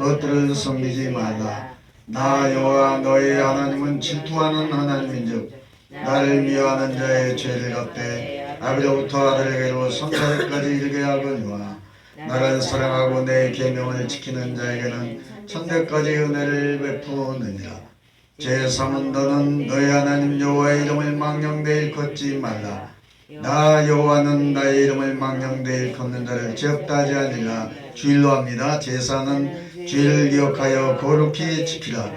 그것들을 섬기지 말라. 나 여호와 너희 하나님은 질투하는 하나님인즉 나를 미워하는 자의 죄를 갚되 아비로부터 아들에게로 선자들까지 이르게 하거니와 나를 사랑하고 내 계명을 지키는 자에게는 천대까지 은혜를 베푸느니라. 제3은 너는 너희 하나님 여호와의 이름을 망령되이 일컫지 말라. 나 여호와는 나의 이름을 망령되이 일컫는 자를 죄없다 하지 아니라 주일로 합니다. 제4는 주일을 기억하여 거룩히 지키라.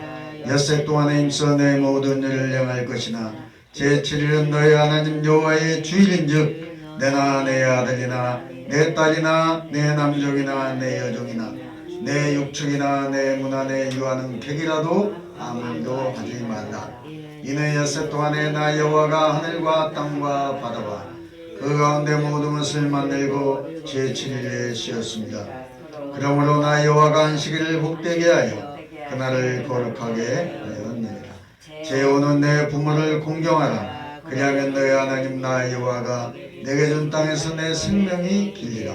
엿새 동안에 힘써 내 모든 일을 행할 것이나 제7일은 너희 하나님 여호와의 주일인즉 내나 내 아들이나 내 딸이나 내 남종이나 내 여종이나 내 육축이나 내 문화 내 유하는 객이라도 아무 일도 하지 말라. 이는 엿새 동안에 나 여호와가 하늘과 땅과 바다와 그 가운데 모든 것을 만들고 제7일에 쉬었습니다. 그러므로 나 여호와가 안식일을 복되게 하여 그날을 거룩하게 하였느니라. 제5는 내 부모를 공경하라. 그리하면 너희 하나님 나 여호와가 내게 준 땅에서 내 생명이 길리라.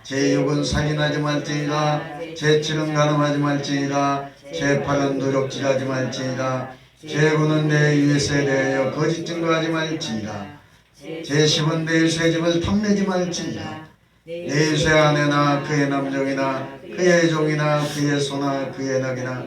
제6은 살인하지 말지니라. 제7은 간음하지 말지니라. 제8은 노력질하지 말지니라. 제9는 내 유세 대하여 거짓 증거하지 말지니라. 제10은 내 유세 집을 탐내지 말지니라. 내 유세 아내나 그의 남종이나 그의 종이나 그의 소나 그의 낙이나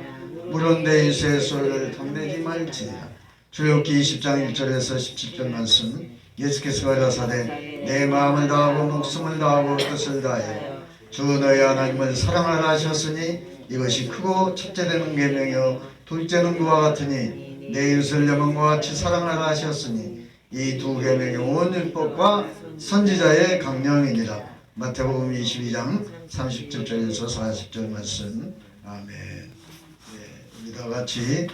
물론 내 유세의 소유를 탐내지 말지니라. 출애굽기 20장 1절에서 17절 말씀. 예수께서 가라사대 내 마음을 다하고 목숨을 다하고 뜻을 다하여 주 너희 하나님을 사랑하라 하셨으니 이것이 크고 첫째되는 계명이요 둘째는 그와 같으니 내 이웃을 내 몸과 같이 사랑하라 하셨으니 이 두 계명이 온 율법과 선지자의 강령이니라. 마태복음 22장 37절에서 40절 말씀. 아멘. 우리 다 같이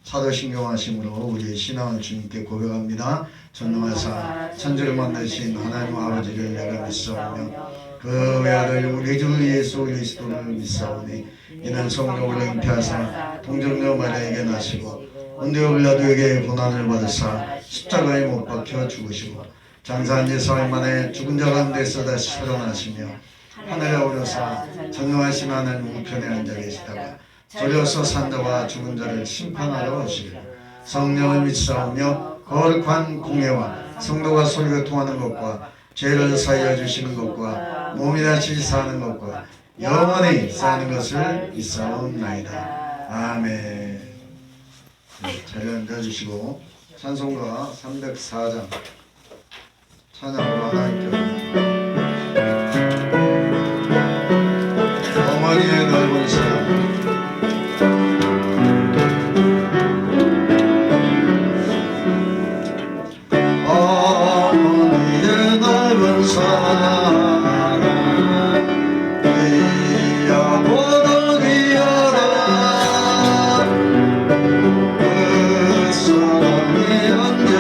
사도신경하심으로 우리의 신앙을 주님께 고백합니다. 전능하사 천지를 만드신 하나님 아버지를 내가 믿사오며 그 외아들 우리 주 예수 그리스도를 믿사오니 이는 성령으로 잉태하사 동정녀 마리아에게 나시고 온대어 빌라도에게 고난을 받으사 십자가에 못 박혀 죽으시고 장사한 지 사흘 만에 죽은 자 가운데서 다시 살아나시며 하늘에 오르사 전능하신 하나님 우편에 앉아 계시다가 졸려서 산 자와 죽은 자를 심판하러 오시리라. 성령을 믿사오며 거룩한 공예와 성도가 소리가 통하는 것과 죄를 사하여 주시는 것과 몸이 다시 사는 것과 영원히 사는 것을 믿사옵나이다. 아멘. 자리에 앉아주시고 찬송가 304장 찬양으로 하나님께 어머니의 넓은 사랑. 그 사랑이 언제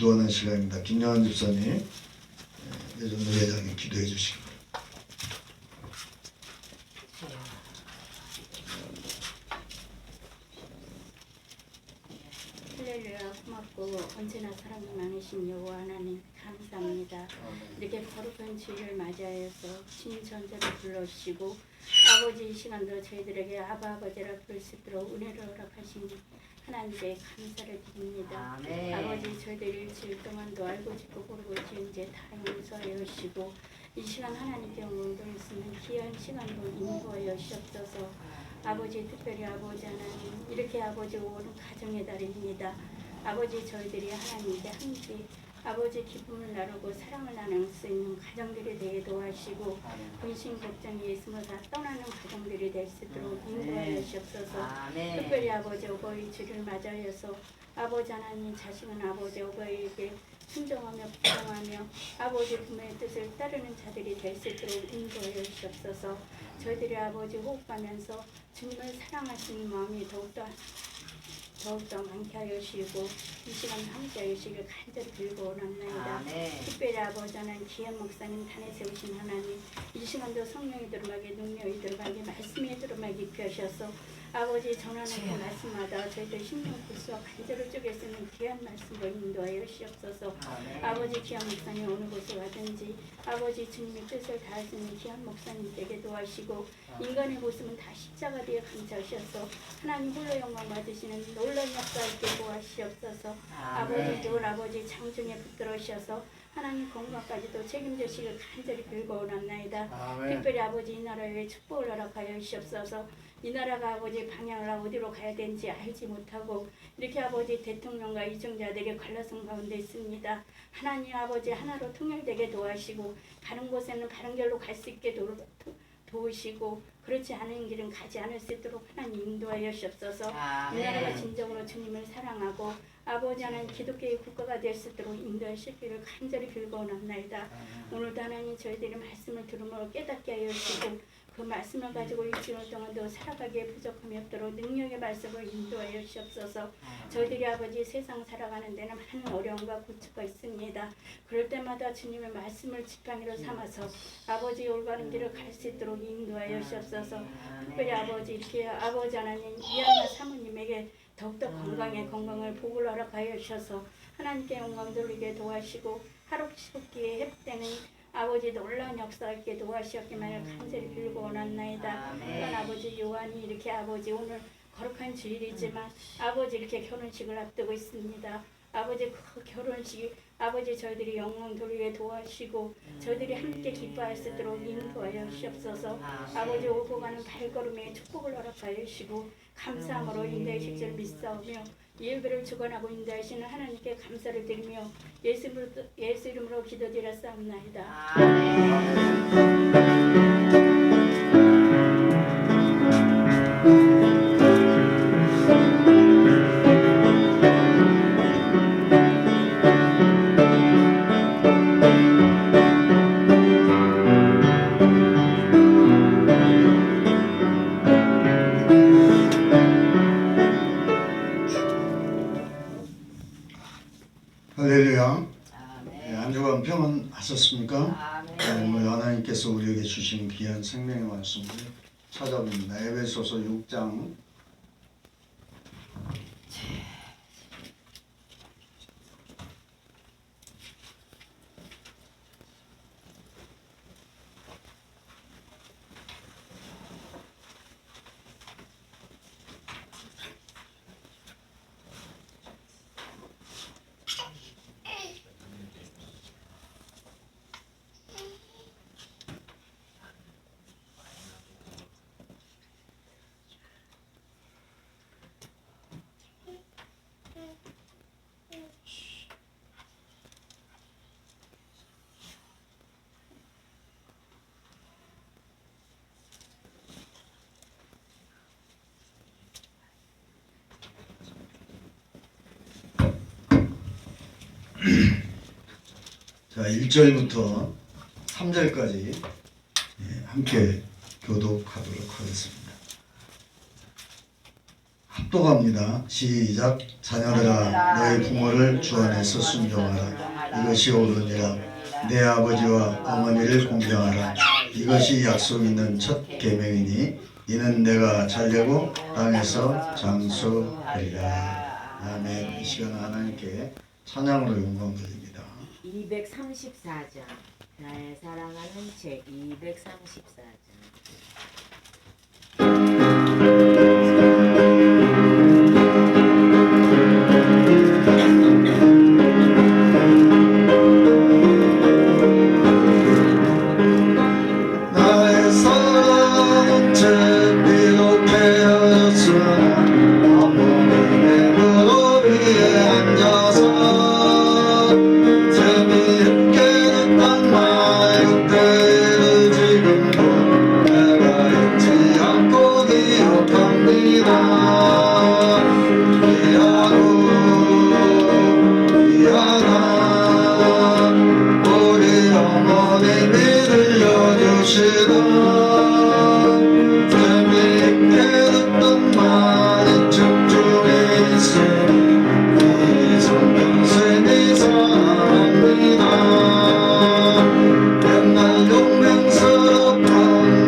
기도하는 시간입니다. 김영환 집사님, 예전 노회장님 기도해 주시기 바랍니다. 할렐루야. 고맙고 언제나 사랑이 많으신 여호와 하나님 감사합니다. 이렇게 거룩한 주일을 맞이하여서 신전제를 불러주시고 아버지 이 시간도 저희들에게 아버지라 부를 수 있도록 은혜를 허락하신 하나님께 감사를 드립니다. 아멘. 아버지 저희들 일주일 동안도 알고 짓고 모르고 지은 죄 다 용서하여 주시고 이 시간 하나님께 영광을 쓰는 귀한 시간으로 인도하여 주옵소서. 아버지 특별히 아버지 하나님 이렇게 아버지 오는 가정의 달입니다. 아버지 저희들이 하나님께 함께 아버지 기쁨을 나누고 사랑을 나눌 수 있는 가정들이 되게 도와주시고 분신 걱정이 있으면 다 떠나는 가정들이 될 수 있도록 인도하여 주옵소서. 아멘. 특별히 아버지 어버이 주를 맞이하여서 아버지 하나님 자식은 아버지 어버이에게 순종하며 부정하며 아버지 부모의 뜻을 따르는 자들이 될 수 있도록 인도하여 주옵소서. 저희들이 아버지 호흡하면서 주님을 사랑하시는 마음이 더욱더 많게 하여 주시고 이 시간 함께 하여 주시길 간절히 빌고 원합나이다. 아멘. 특별히 아버지 하나님 귀한 목사님 단에 세우신 하나님 이 시간도 성령이 들어가게 능력이 들어가게 말씀이 들어가게 입게 하셔서 아버지 전하는 그 말씀마다 저희들 심령 구수와 간절을 쪼갤 수 있는 귀한 말씀으로 인도하여 주시옵소서. 아멘. 아버지 귀한 목사님 어느 곳에 가든지 아버지 주님의 뜻을 다할 수 있는 귀한 목사님 되게 도와주시고 인간의 모습은 다 십자가 되어 감사하셔서 하나님 홀로 영광 받으시는 놀라운 역사있게 도와주시옵소서. 아버지 좋은 아버지 장중에 붙들어주셔서 하나님 건강까지도 책임지시길 간절히 빌고 원합나이다. 특별히 아버지 이 나라에 축복을 허락하여 주시옵소서. 이 나라가 아버지 방향을 어디로 가야 되는지 알지 못하고 이렇게 아버지 대통령과 이정자들에게 갈라선 가운데 있습니다. 하나님 아버지 하나로 통일되게 도와주시고 가는 곳에는 바른 길로 갈 수 있게 도우시고 그렇지 않은 길은 가지 않을 수 있도록 하나님 인도하여 주옵소서. 이 나라가 진정으로 주님을 사랑하고 아버지 하나님 기독교의 국가가 될 수 있도록 인도하실 길을 간절히 빌고 원합나이다. 오늘도 하나님 저희들이 말씀을 들음으로 깨닫게 하여 주시고 그 말씀을 가지고 일주일 동안도 살아가기에 부족함이 없도록 능력의 말씀을 인도하여 주옵소서. 저희들이 아버지 세상 살아가는 데는 많은 어려움과 고초가 있습니다. 그럴 때마다 주님의 말씀을 지팡이로 삼아서 아버지 올바른 길을 갈 수 있도록 인도하여 주옵소서. 특별히 아버지 이렇게 아버지 하나님 이한나 사모님에게 더욱더 건강을 복을 허락하여 주셔서 하나님께 영광 돌리게 도와주시고 하루씩기에 회복되는 아버지 놀라운 역사 있게 도와주셨기만을 간절히 빌고 원합나이다. 또한 아버지 요한이 이렇게 아버지 오늘 거룩한 주일이지만 아버지 이렇게 결혼식을 앞두고 있습니다. 아버지 그 결혼식 아버지 저희들이 영광 돌리게 도와주시고 저희들이 함께 기뻐할 수 있도록 인도하여 주시옵소서. 아버지 오고 가는 발걸음에 축복을 허락하여 주시고 감사함으로 인도하실 줄 믿사오며 예배를 주관하고 인도하시는 하나님께 감사를 드리며 예수 이름으로 기도드렸사옵나이다. 할렐루야. 한 주간 평안하셨습니까? 하나님께서 우리에게 주신 귀한 생명의 말씀을 찾아봅니다. 에베소서 6장 자 1절부터 3절까지 함께 교독하도록 하겠습니다. 합독합니다. 시작. 자녀들아 너희 부모를 주 안에서 순종하라. 이것이 옳으니라. 내 아버지와 어머니를 공경하라. 이것이 약속 있는 첫 계명이니 이는 내가 잘되고 땅에서 장수하리라. 아멘. 이 시간 하나님께 찬양으로 영광 드립니다. 234장 나의 사랑하는 책 234장 나의 사랑은 제비로 베어졌으나 어머니의 무릎 위에 앉아서 재미있게 듣던 나의 그때를 지금도 내가 잊지 않고 기억합니다. 미안하 우리 어머님이 들려주시던 재미있게 듣던 많은 책 중에 있으니 이 성경신이 사랑합니다. 옛날 용맹스럽던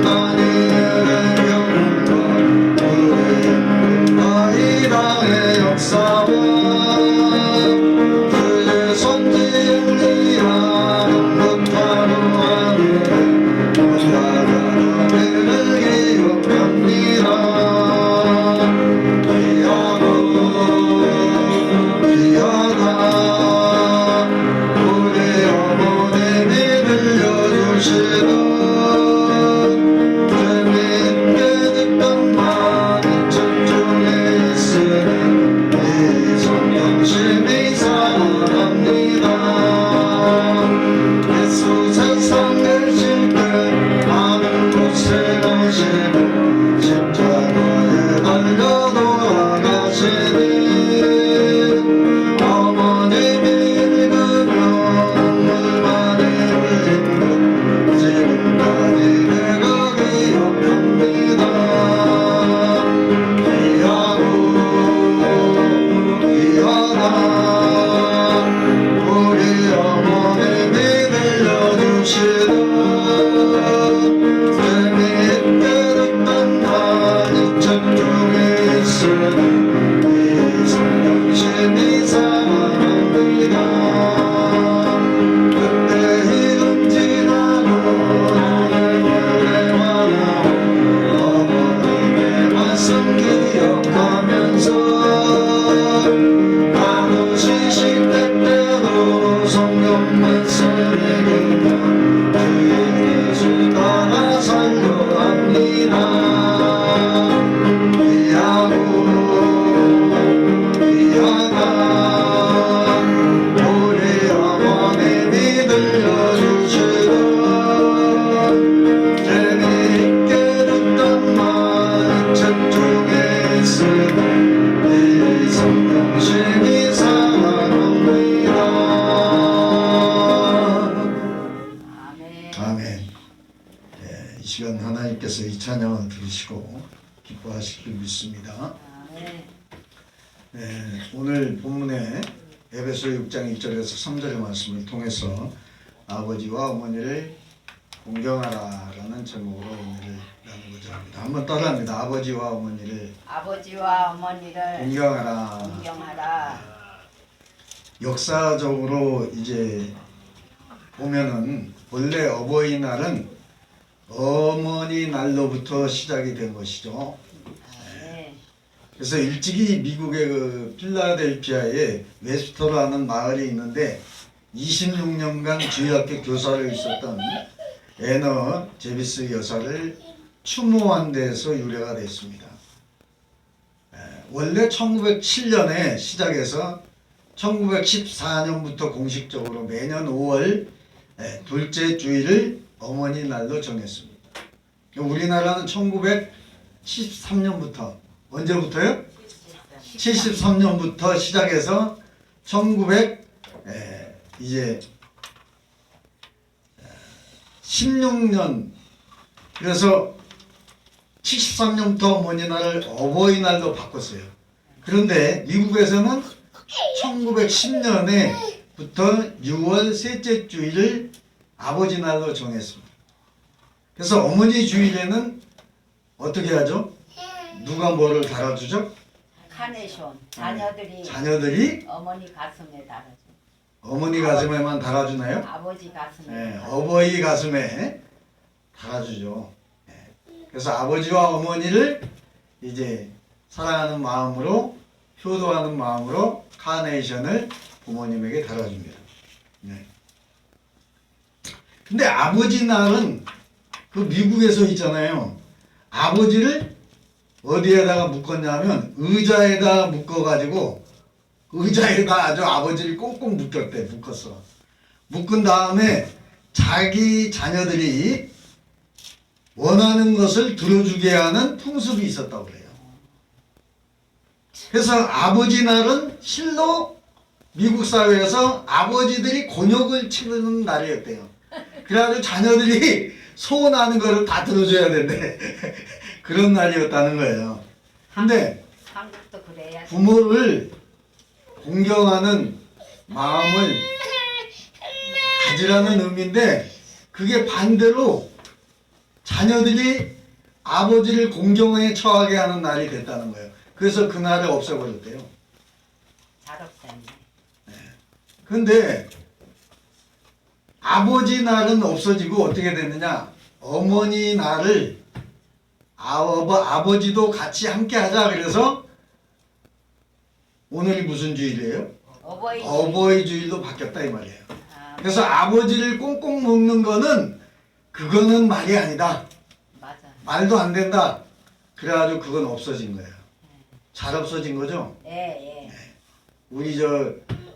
다니엘의 경험과 우리 인류와 이 땅의 역사와 그의 선지 엘리야는 못하루 하늘에 나를 기억합니다. 귀하다 우리 어머님이 들려주시던 재미있게 듣던 많은 책 중에 있으니 이 성경신이 사랑합니다. 예수 세상 계실 때 많은 곳에 가시고 십자가에 달려 돌아가시니 어머님이 읽으며 눈물 많이 흘린 것 지금까지 내가 기억합니다. 귀하다 우리 어머님이 들려주시던 재미있게 듣던 많은 책 중에 있으니 이 성경신이 사랑합니다. 그때 이름 지나고 오늘 노래와 어머님의 말씀 기억하면서 나도 시시때때로 성경 말씀 읽으며 주의 뜻을 따라 살려 합니다. 귀하다 우리 어머님이 들려주시던 재미있게 듣던 많은 책 중에 있으니 이 성경신이 사랑합니다. 아멘. 아멘. 이 시간 하나님께서 이 찬양을 들으시고 기뻐하시길 믿습니다. 아멘. 오늘 본문에 에베소 6장 1절에서 3절의 말씀을 통해서 아버지와 어머니를 공경하라라는 제목으로 오늘을 나누고자 합니다. 한번 따라합니다. 아버지와 어머니를 공경하라. 공경하라. 역사적으로 이제 보면은 원래 어버이날은 어머니 날로부터 시작이 된 것이죠. 아멘. 그래서 일찍이 미국의 그 필라델피아에 웨스터라는 마을이 있는데 26년간 주일학교 교사로 있었던 애너 제비스 여사를 추모한 데에서 유래가 됐습니다. 원래 1907년에 시작해서 1914년부터 공식적으로 매년 5월 둘째 주일을 어머니 날로 정했습니다. 우리나라는 1973년부터 언제부터요? 73년부터 시작해서 16년 그래서 73년부터 어머니 날을 어버이날로 바꿨어요. 그런데 미국에서는 1910년에부터 6월 셋째 주일을 아버지 날로 정했습니다. 그래서 어머니 주일에는 어떻게 하죠? 누가 뭐를 달아주죠? 카네이션. 자녀들이 자녀들이 어머니 가슴에 달아줘. 어머니 가슴에만 달아주나요? 아버지 가슴에. 네, 어버이 가슴에 달아주죠. 네. 그래서 아버지와 어머니를 이제 사랑하는 마음으로, 효도하는 마음으로 카네이션을 부모님에게 달아줍니다. 네. 근데 아버지 날은 그 미국에서 있잖아요. 아버지를 어디에다가 묶었냐면 의자에다 묶어가지고 의자에다 아주 아버지를 꽁꽁 묶었어. 묶은 다음에 자기 자녀들이 원하는 것을 들어주게 하는 풍습이 있었다고 그래요. 그래서 아버지 날은 실로 미국 사회에서 아버지들이 곤욕을 치르는 날이었대요. 그래가지고 자녀들이 소원하는 거를 다 들어줘야 된대. 그런 날이었다는 거예요. 근데 한국도 그래야. 부모를 공경하는 마음을 가지라는 의미인데 그게 반대로 자녀들이 아버지를 공경에 처하게 하는 날이 됐다는 거예요. 그래서 그 날을 없애버렸대요. 잘 없었네. 근데 아버지 날은 없어지고 어떻게 됐느냐? 어머니 날을 아버지도 같이 함께 하자. 그래서 오늘이 무슨 주일이에요? 어버이. 어버이 주일로 바뀌었다 이 말이에요. 아, 그래서 아버지를 꽁꽁 묶는 거는 그거는 말이 아니다. 맞아. 말도 안 된다. 그래가지고 그건 없어진 거예요. 잘 없어진 거죠? 예, 예. 우리 저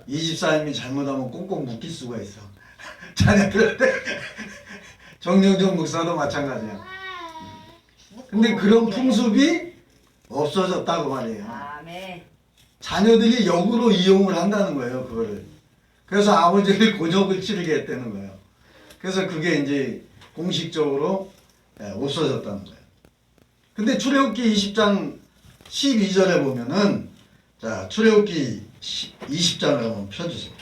이집사님이 잘못하면 꽁꽁 묶일 수가 있어. 자녀들한테. 정영정 목사도 마찬가지야. 근데 그런 풍습이 없어졌다고 말이에요. 아멘. 자녀들이 역으로 이용을 한다는 거예요, 그거를. 그래서 아버지를 곤욕을 치르게 했다는 거예요. 그래서 그게 이제 공식적으로 없어졌다는 거예요. 근데 출애굽기 20장 12절에 보면은, 자, 출애굽기 20장을 한번 펴주세요.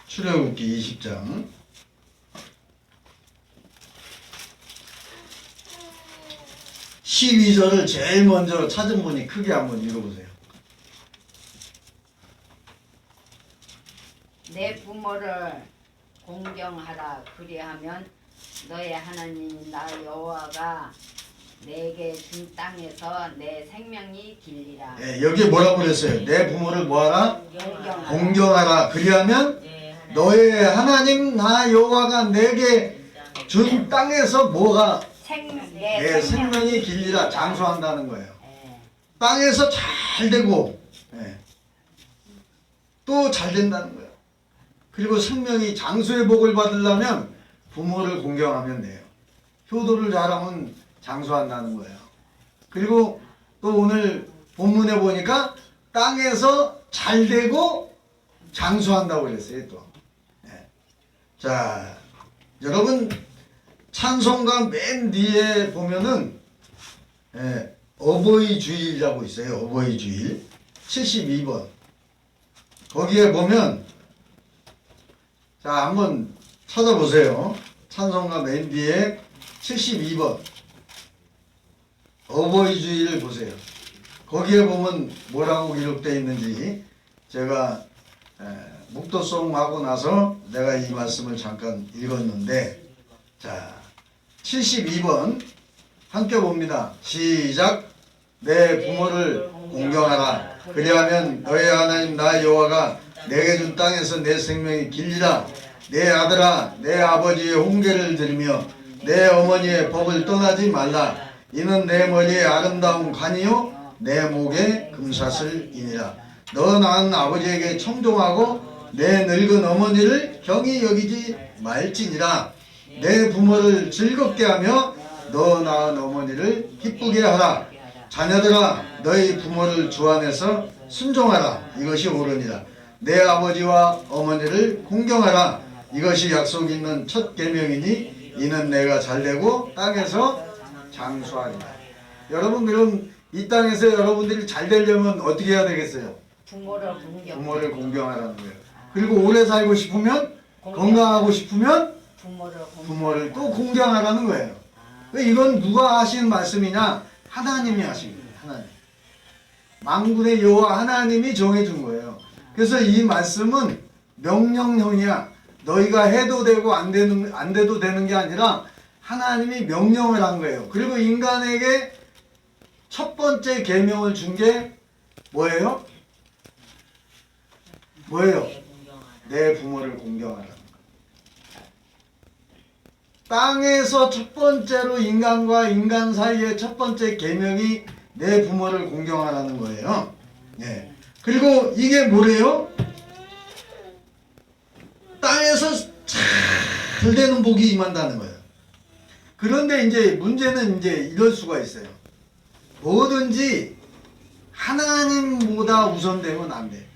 출애굽기 20장 12절을 제일 먼저 찾은 분이 크게 한번 읽어보세요. 내 부모를 공경하라. 그리하면 너의 하나님 나 여호와가 내게 준 땅에서 내 생명이 길리라. 예, 여기에 뭐라고 그랬어요? 내 부모를 뭐하라? 공경하라. 공경하라. 그리하면 너의 하나님 나 여호와가 내게 준 땅에서 뭐가 내 생명이 길리라. 장수한다는 거예요. 예. 땅에서 잘 되고 또 잘 된다는 거예요. 그리고 생명이 장수의 복을 받으려면 부모를 공경하면 돼요. 효도를 잘하면 장수한다는 거예요. 그리고 또 오늘 본문에 보니까 땅에서 잘 되고 장수한다고 그랬어요. 또. 자, 여러분 찬송가 맨 뒤에 보면은 어버이 주일이라고 있어요. 어버이 주일 72번. 거기에 보면 자 한번 찾아보세요. 찬송가 맨 뒤에 72번 어버이 주일을 보세요. 거기에 보면 뭐라고 기록되어 있는지 제가 묵도송 하고 나서 내가 이 말씀을 잠깐 읽었는데, 자 72번 함께 봅니다. 시작. 내 부모를 공경하라. 그리하면 너의 하나님 나 여호와가 내게 준 땅에서 내 생명이 길리라. 내 아들아 내 아버지의 훈계를 들으며 내 어머니의 법을 떠나지 말라. 이는 내 머리에 아름다운 관이요 내 목에 금사슬이니라. 너 낳은 아버지에게 청종하고 내 늙은 어머니를 경히 여기지 말지니라. 내 부모를 즐겁게 하며 너 낳은 어머니를 기쁘게 하라. 자녀들아 너희 부모를 주 안에서 순종하라. 이것이 옳으니라. 내 아버지와 어머니를 공경하라. 이것이 약속 있는 첫 계명이니 이는 내가 잘되고 땅에서 장수하리라. 여러분 그럼 이 땅에서 여러분들이 잘 되려면 어떻게 해야 되겠어요? 부모를 공경하라는 거예요. 그리고 오래 살고 싶으면 건강하고 싶으면 부모를 또 공경하라는 거예요. 이건 누가 하신 말씀이냐? 하나님이 하신 거예요. 하나님. 만군의 여호와 하나님이 정해준 거예요. 그래서 이 말씀은 명령형이야. 너희가 해도 되고 안 돼도 되는 게 아니라 하나님이 명령을 한 거예요. 그리고 인간에게 첫 번째 계명을 준 게 뭐예요? 뭐예요? 내 부모를 공경하라는 거예요. 땅에서 첫 번째로 인간과 인간 사이의 첫 번째 계명이 내 부모를 공경하라는 거예요. 예. 그리고 이게 뭐래요? 땅에서 잘 되는 복이 임한다는 거예요. 그런데 이제 문제는 이제 이럴 수가 있어요. 뭐든지 하나님보다 우선되면 안 돼.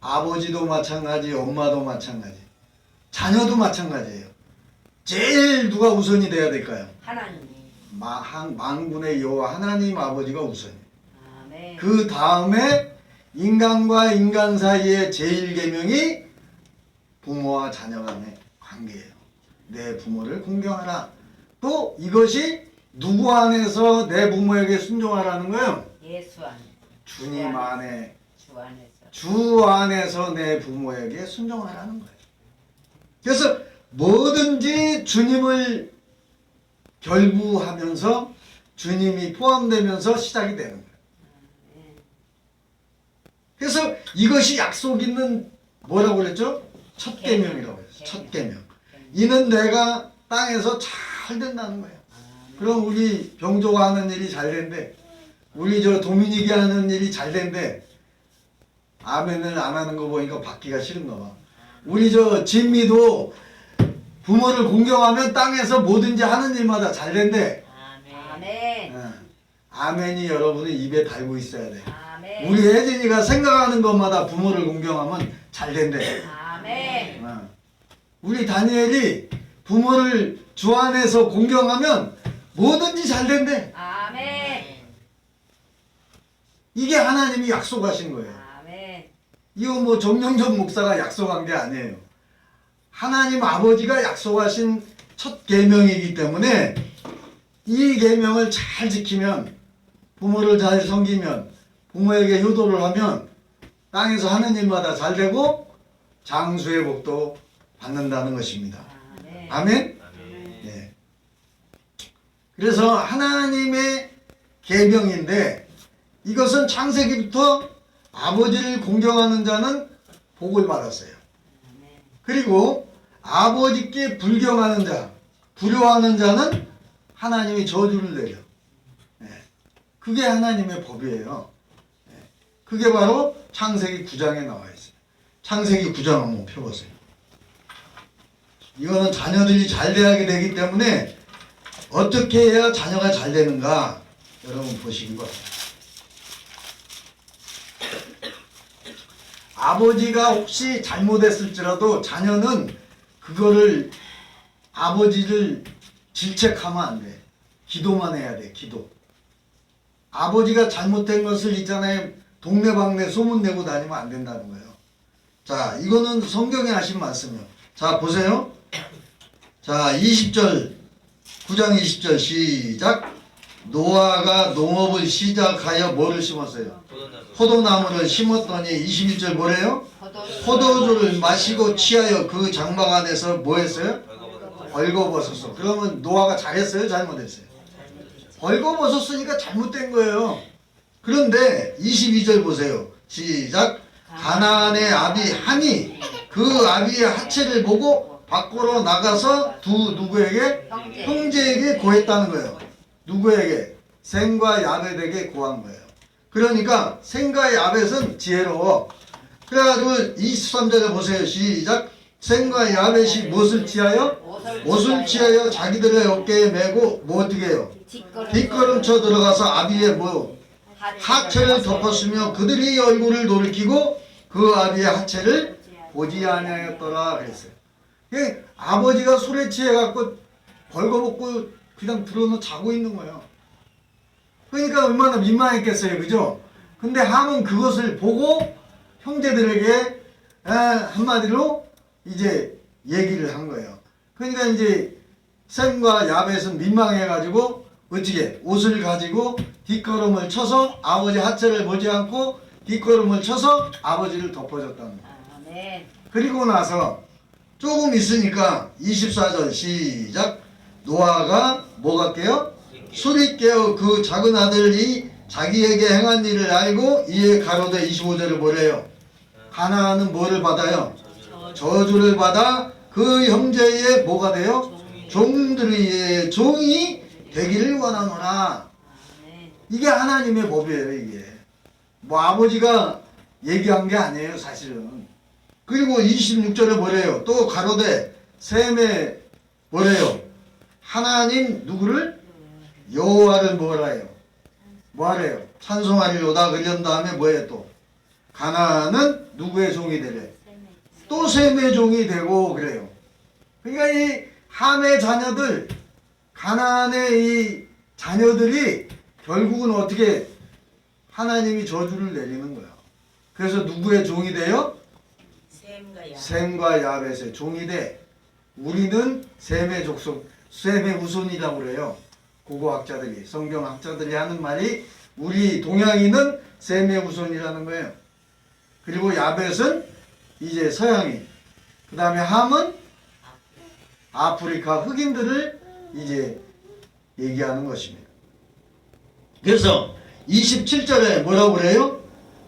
아버지도 마찬가지, 엄마도 마찬가지, 자녀도 마찬가지예요. 제일 누가 우선이 돼야 될까요? 하나님. 만군의 여호와 하나님 아버지가 우선이에요. 아멘. 그 다음에 인간과 인간 사이의 제일 계명이 부모와 자녀 간의 관계예요. 내 부모를 공경하라. 또 이것이 누구 안에서 내 부모에게 순종하라는 거예요? 예수 안에. 주님 안에. 주 안에서. 주 안에서 내 부모에게 순종하라는 거예요. 그래서 뭐든지 주님을 결부하면서 주님이 포함되면서 시작이 되는 거예요. 그래서 이것이 약속 있는 뭐라고 그랬죠? 첫 계명이라고 했어요. 첫 계명. 이는 내가 땅에서 잘 된다는 거예요. 그럼 우리 병조가 하는 일이 잘 된대. 우리 저 도미닉이 하는 일이 잘 된대. 아멘을 안 하는 거 보니까 받기가 싫은가 봐. 우리 저 진미도 부모를 공경하면 땅에서 뭐든지 하는 일마다 잘 된대. 아멘. 아멘이 여러분의 입에 달고 있어야 돼. 아멘. 우리 혜진이가 생각하는 것마다 부모를 공경하면 잘 된대. 아멘. 우리 다니엘이 부모를 주 안에서 공경하면 뭐든지 잘 된대. 아멘. 이게 하나님이 약속하신 거예요. 아멘. 이거 뭐 정영전 목사가 약속한 게 아니에요. 하나님 아버지가 약속하신 첫 계명이기 때문에 이 계명을 잘 지키면, 부모를 잘 섬기면, 부모에게 효도를 하면 땅에서 하는 일마다 잘 되고 장수의 복도 받는다는 것입니다. 아멘. 아멘? 네. 그래서 하나님의 계명인데 이것은 창세기부터 아버지를 공경하는 자는 복을 받았어요. 그리고 아버지께 불경하는 자, 불효하는 자는 하나님이 저주를 내려. 그게 하나님의 법이에요. 그게 바로 창세기 9장에 나와 있어요. 창세기 9장 한번 펴보세요. 이거는 자녀들이 잘 돼야 되기 때문에 어떻게 해야 자녀가 잘 되는가 여러분 보시기 바랍니다. 아버지가 혹시 잘못했을지라도 자녀는 그거를 아버지를 질책하면 안 돼. 기도만 해야 돼. 기도. 아버지가 잘못된 것을 있잖아요. 동네방네 소문내고 다니면 안 된다는 거예요. 자, 이거는 성경에 하신 말씀이요. 자, 보세요. 자, 20절 9장 20절 시작. 노아가 농업을 시작하여 뭐를 심었어요? 포도나무를 심었더니 21절 뭐래요? 포도주를 마시고 취하여 그 장막 안에서 뭐 했어요? 벌거벗었어. 그러면 노아가 잘했어요? 잘못했어요? 벌거벗었으니까 잘못된 거예요. 그런데 22절 보세요. 시작. 가나안의 아비 함이 그 아비의 하체를 보고 밖으로 나가서 누구에게? 형제에게 고했다는 거예요. 누구에게? 셈과 야벳에게 고한 거예요. 그러니까 셈과 야벳은 지혜로워. 그래가지고 23절에 보세요. 시작. 셈과 야벳이 무엇을 취하여? 옷을 취하여 자기들의 어깨에 메고 뭐 어떻게 해요? 뒷걸음쳐 들어가서 아비의 뭐 하체를 덮었으며 그들이 얼굴을 돌이키고 그 아비의 하체를 보지 아니하였더라 그랬어요. 아버지가 술에 취해갖고 벌거벗고 그냥 들어놓고 자고 있는 거예요. 그러니까 얼마나 민망했겠어요. 그죠? 근데 함은 그것을 보고 형제들에게 한마디로 이제 얘기를 한 거예요. 그러니까 이제 셈과 야벳은 민망해가지고 어떻게 옷을 가지고 뒷걸음을 쳐서 아버지 하체를 보지 않고 뒷걸음을 쳐서 아버지를 덮어줬다는 거예요. 아멘. 그리고 나서 조금 있으니까 24절 시작. 노아가 뭐가 깨요? 술이 깨어 그 작은 아들이 자기에게 행한 일을 알고 이에 가로되 25절을 뭐래요? 가나안은 뭐를 받아요? 저주를 받아 그 형제의 뭐가 돼요? 종들의 종이 되기를 원하노라. 아멘. 이게 하나님의 법이에요. 이게 뭐 아버지가 얘기한 게 아니에요 사실은. 그리고 26절에 뭐래요? 또 가로되 셈에 뭐래요? 하나님 누구를? 여호와를 뭐라요? 뭐하래요? 찬송하리로다 그런 다음에 뭐예요 또? 가나안은 누구의 종이 되래? 또 셈의 종이 되고 그래요. 그러니까 이 함의 자녀들, 가나안의 이 자녀들이 결국은 어떻게 하나님이 저주를 내리는 거예요. 그래서 누구의 종이 돼요? 셈과 야. 셈과 야벳의 종이 돼. 우리는 셈의 족속, 셈의 후손이라고 그래요. 고고학자들이, 성경학자들이 하는 말이 우리 동양인은 셈의 후손이라는 거예요. 그리고 야벳은 이제 서양인, 그 다음에 함은 아프리카 흑인들을 이제 얘기하는 것입니다. 그래서 27절에 뭐라고 그래요?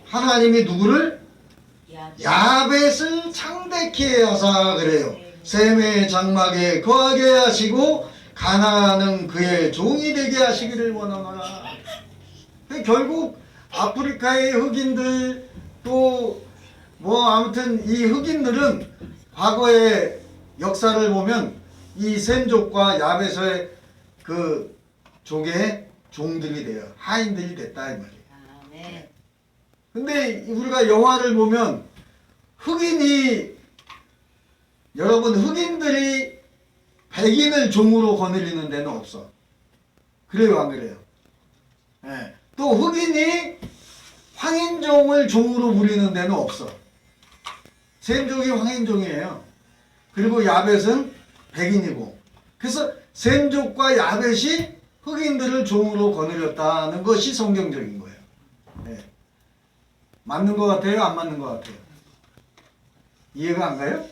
하나님이 누구를? 야벳을 창대케 하사 그래요. 셈의 장막에 거하게 하시고 가나안은 그의 종이 되게 하시기를 원하노라. 결국 아프리카의 흑인들 또 뭐 아무튼 이 흑인들은 과거의 역사를 보면 이 셈족과 야벳의 그 족의 종들이 돼요. 하인들이 됐다 이 말이에요. 아멘. 근데 우리가 영화를 보면 흑인이 여러분 흑인들이 백인을 종으로 거느리는 데는 없어. 그래요 안 그래요? 네. 또 흑인이 황인종을 종으로 부리는 데는 없어. 셈족이 황인종이에요. 그리고 야벳은 백인이고. 그래서 셈족과 야벳이 흑인들을 종으로 거느렸다는 것이 성경적인 거예요. 네. 맞는 것 같아요? 안 맞는 것 같아요? 이해가 안 가요?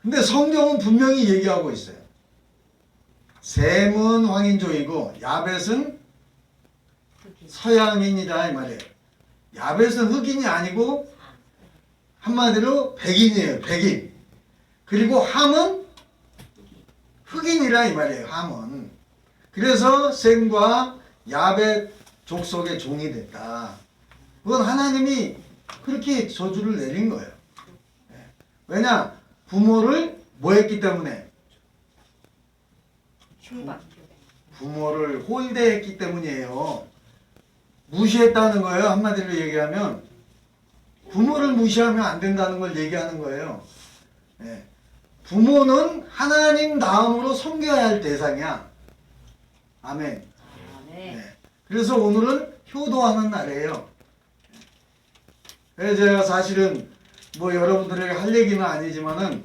근데 성경은 분명히 얘기하고 있어요. 셈은 황인종이고 야벳은 서양인이다 이 말이에요. 야벳은 흑인이 아니고 한마디로 백인이에요. 백인. 그리고 함은 흑인이라 이 말이에요. 함은. 그래서 셈과 야벳 족속의 종이 됐다. 그건 하나님이 그렇게 저주를 내린 거예요. 왜냐? 부모를 뭐 했기 때문에? 흉박. 부모를 홀대했기 때문이에요. 무시했다는 거예요. 한마디로 얘기하면 부모를 무시하면 안 된다는 걸 얘기하는 거예요. 예. 부모는 하나님 다음으로 섬겨야 할 대상이야. 아멘. 아멘. 예. 그래서 오늘은 효도하는 날이에요. 그래서 제가 사실은 뭐 여러분들에게 할 얘기는 아니지만은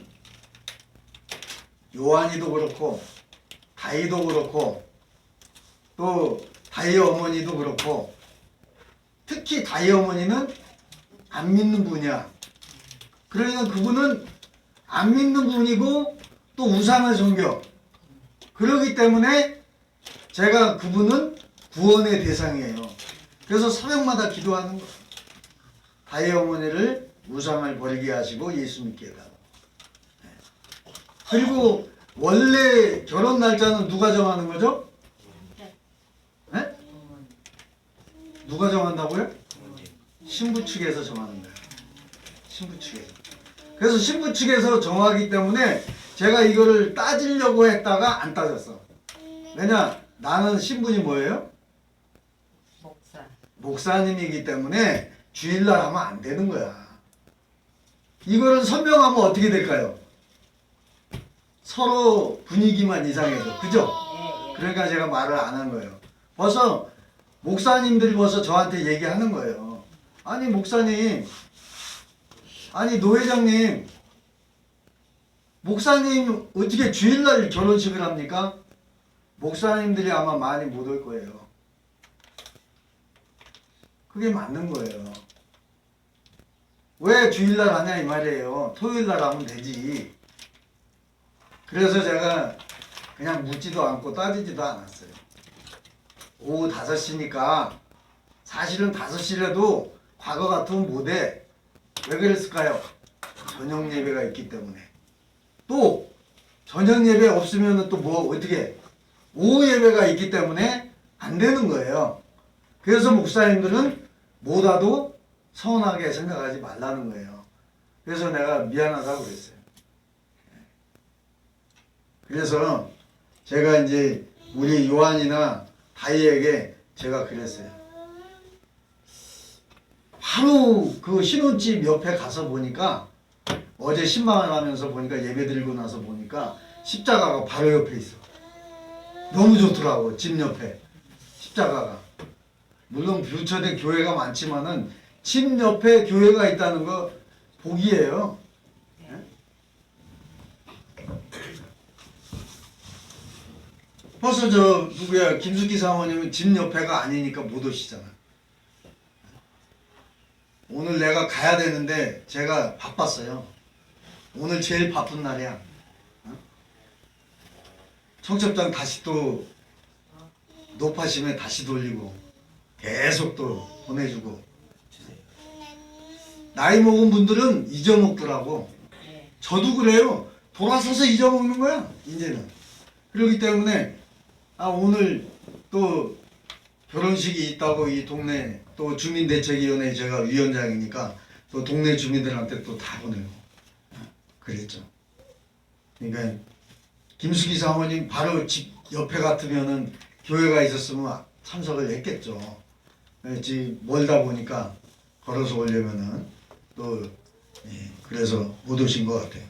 요한이도 그렇고 다이도 그렇고 또 다이 어머니도 그렇고 특히 다이 어머니는 안 믿는 분이야. 그러니까 그분은 안 믿는 분이고 또 우상을 섬겨. 그러기 때문에 제가 그분은 구원의 대상이에요. 그래서 새벽마다 기도하는 거예요. 다이 어머니를 우상을 버리게 하시고 예수 믿게 해달라. 그리고 원래 결혼 날짜는 누가 정하는 거죠? 네? 누가 정한다고요? 신부 측에서 정하는 거예요. 신부 측에서. 그래서 신부 측에서 정하기 때문에 제가 이거를 따지려고 했다가 안 따졌어. 왜냐? 나는 신분이 뭐예요? 목사. 목사님이기 때문에 주일날 하면 안 되는 거야. 이거를 설명하면 어떻게 될까요? 서로 분위기만 이상해서. 그죠? 예, 예. 그러니까 제가 말을 안 한 거예요. 벌써 목사님들이 벌써 저한테 얘기하는 거예요. 아니 목사님, 아니 노 회장님, 목사님 어떻게 주일날 결혼식을 합니까? 목사님들이 아마 많이 못 올 거예요. 그게 맞는 거예요. 왜 주일날 하냐 이 말이에요. 토요일날 하면 되지. 그래서 제가 그냥 묻지도 않고 따지지도 않았어요. 오후 5시니까 사실은 5시라도 과거 같으면 못해. 왜 그랬을까요? 저녁 예배가 있기 때문에. 또 저녁 예배 없으면 또 뭐 어떻게 오후 예배가 있기 때문에 안 되는 거예요. 그래서 목사님들은 못 와도 서운하게 생각하지 말라는 거예요. 그래서 내가 미안하다고 그랬어요. 그래서 제가 이제 우리 요한이나 다이에게 제가 그랬어요. 바로 그 신혼집 옆에 가서 보니까 어제 신방을 하면서 보니까 예배 드리고 나서 보니까 십자가가 바로 옆에 있어. 너무 좋더라고. 집 옆에 십자가가. 물론 부처된 교회가 많지만은 집 옆에 교회가 있다는 거 복이에요. 벌써 저 누구야 김숙기 사모님은 집 옆에가 아니니까 못 오시잖아. 오늘 내가 가야 되는데 제가 바빴어요. 오늘 제일 바쁜 날이야. 청첩장 다시 또 높아심에 다시 돌리고 계속 또 보내주고. 나이 먹은 분들은 잊어먹더라고. 예. 저도 그래요. 돌아서서 잊어먹는 거야 이제는. 그렇기 때문에 오늘 또 결혼식이 있다고 이 동네 또 주민대책위원회 제가 위원장이니까 또 동네 주민들한테 또 다 보내고 그랬죠. 그러니까 김숙희 사모님 바로 집 옆에 같으면은 교회가 있었으면 참석을 했겠죠. 집 멀다 보니까 걸어서 오려면은 또 그래서 못 오신 것 같아요.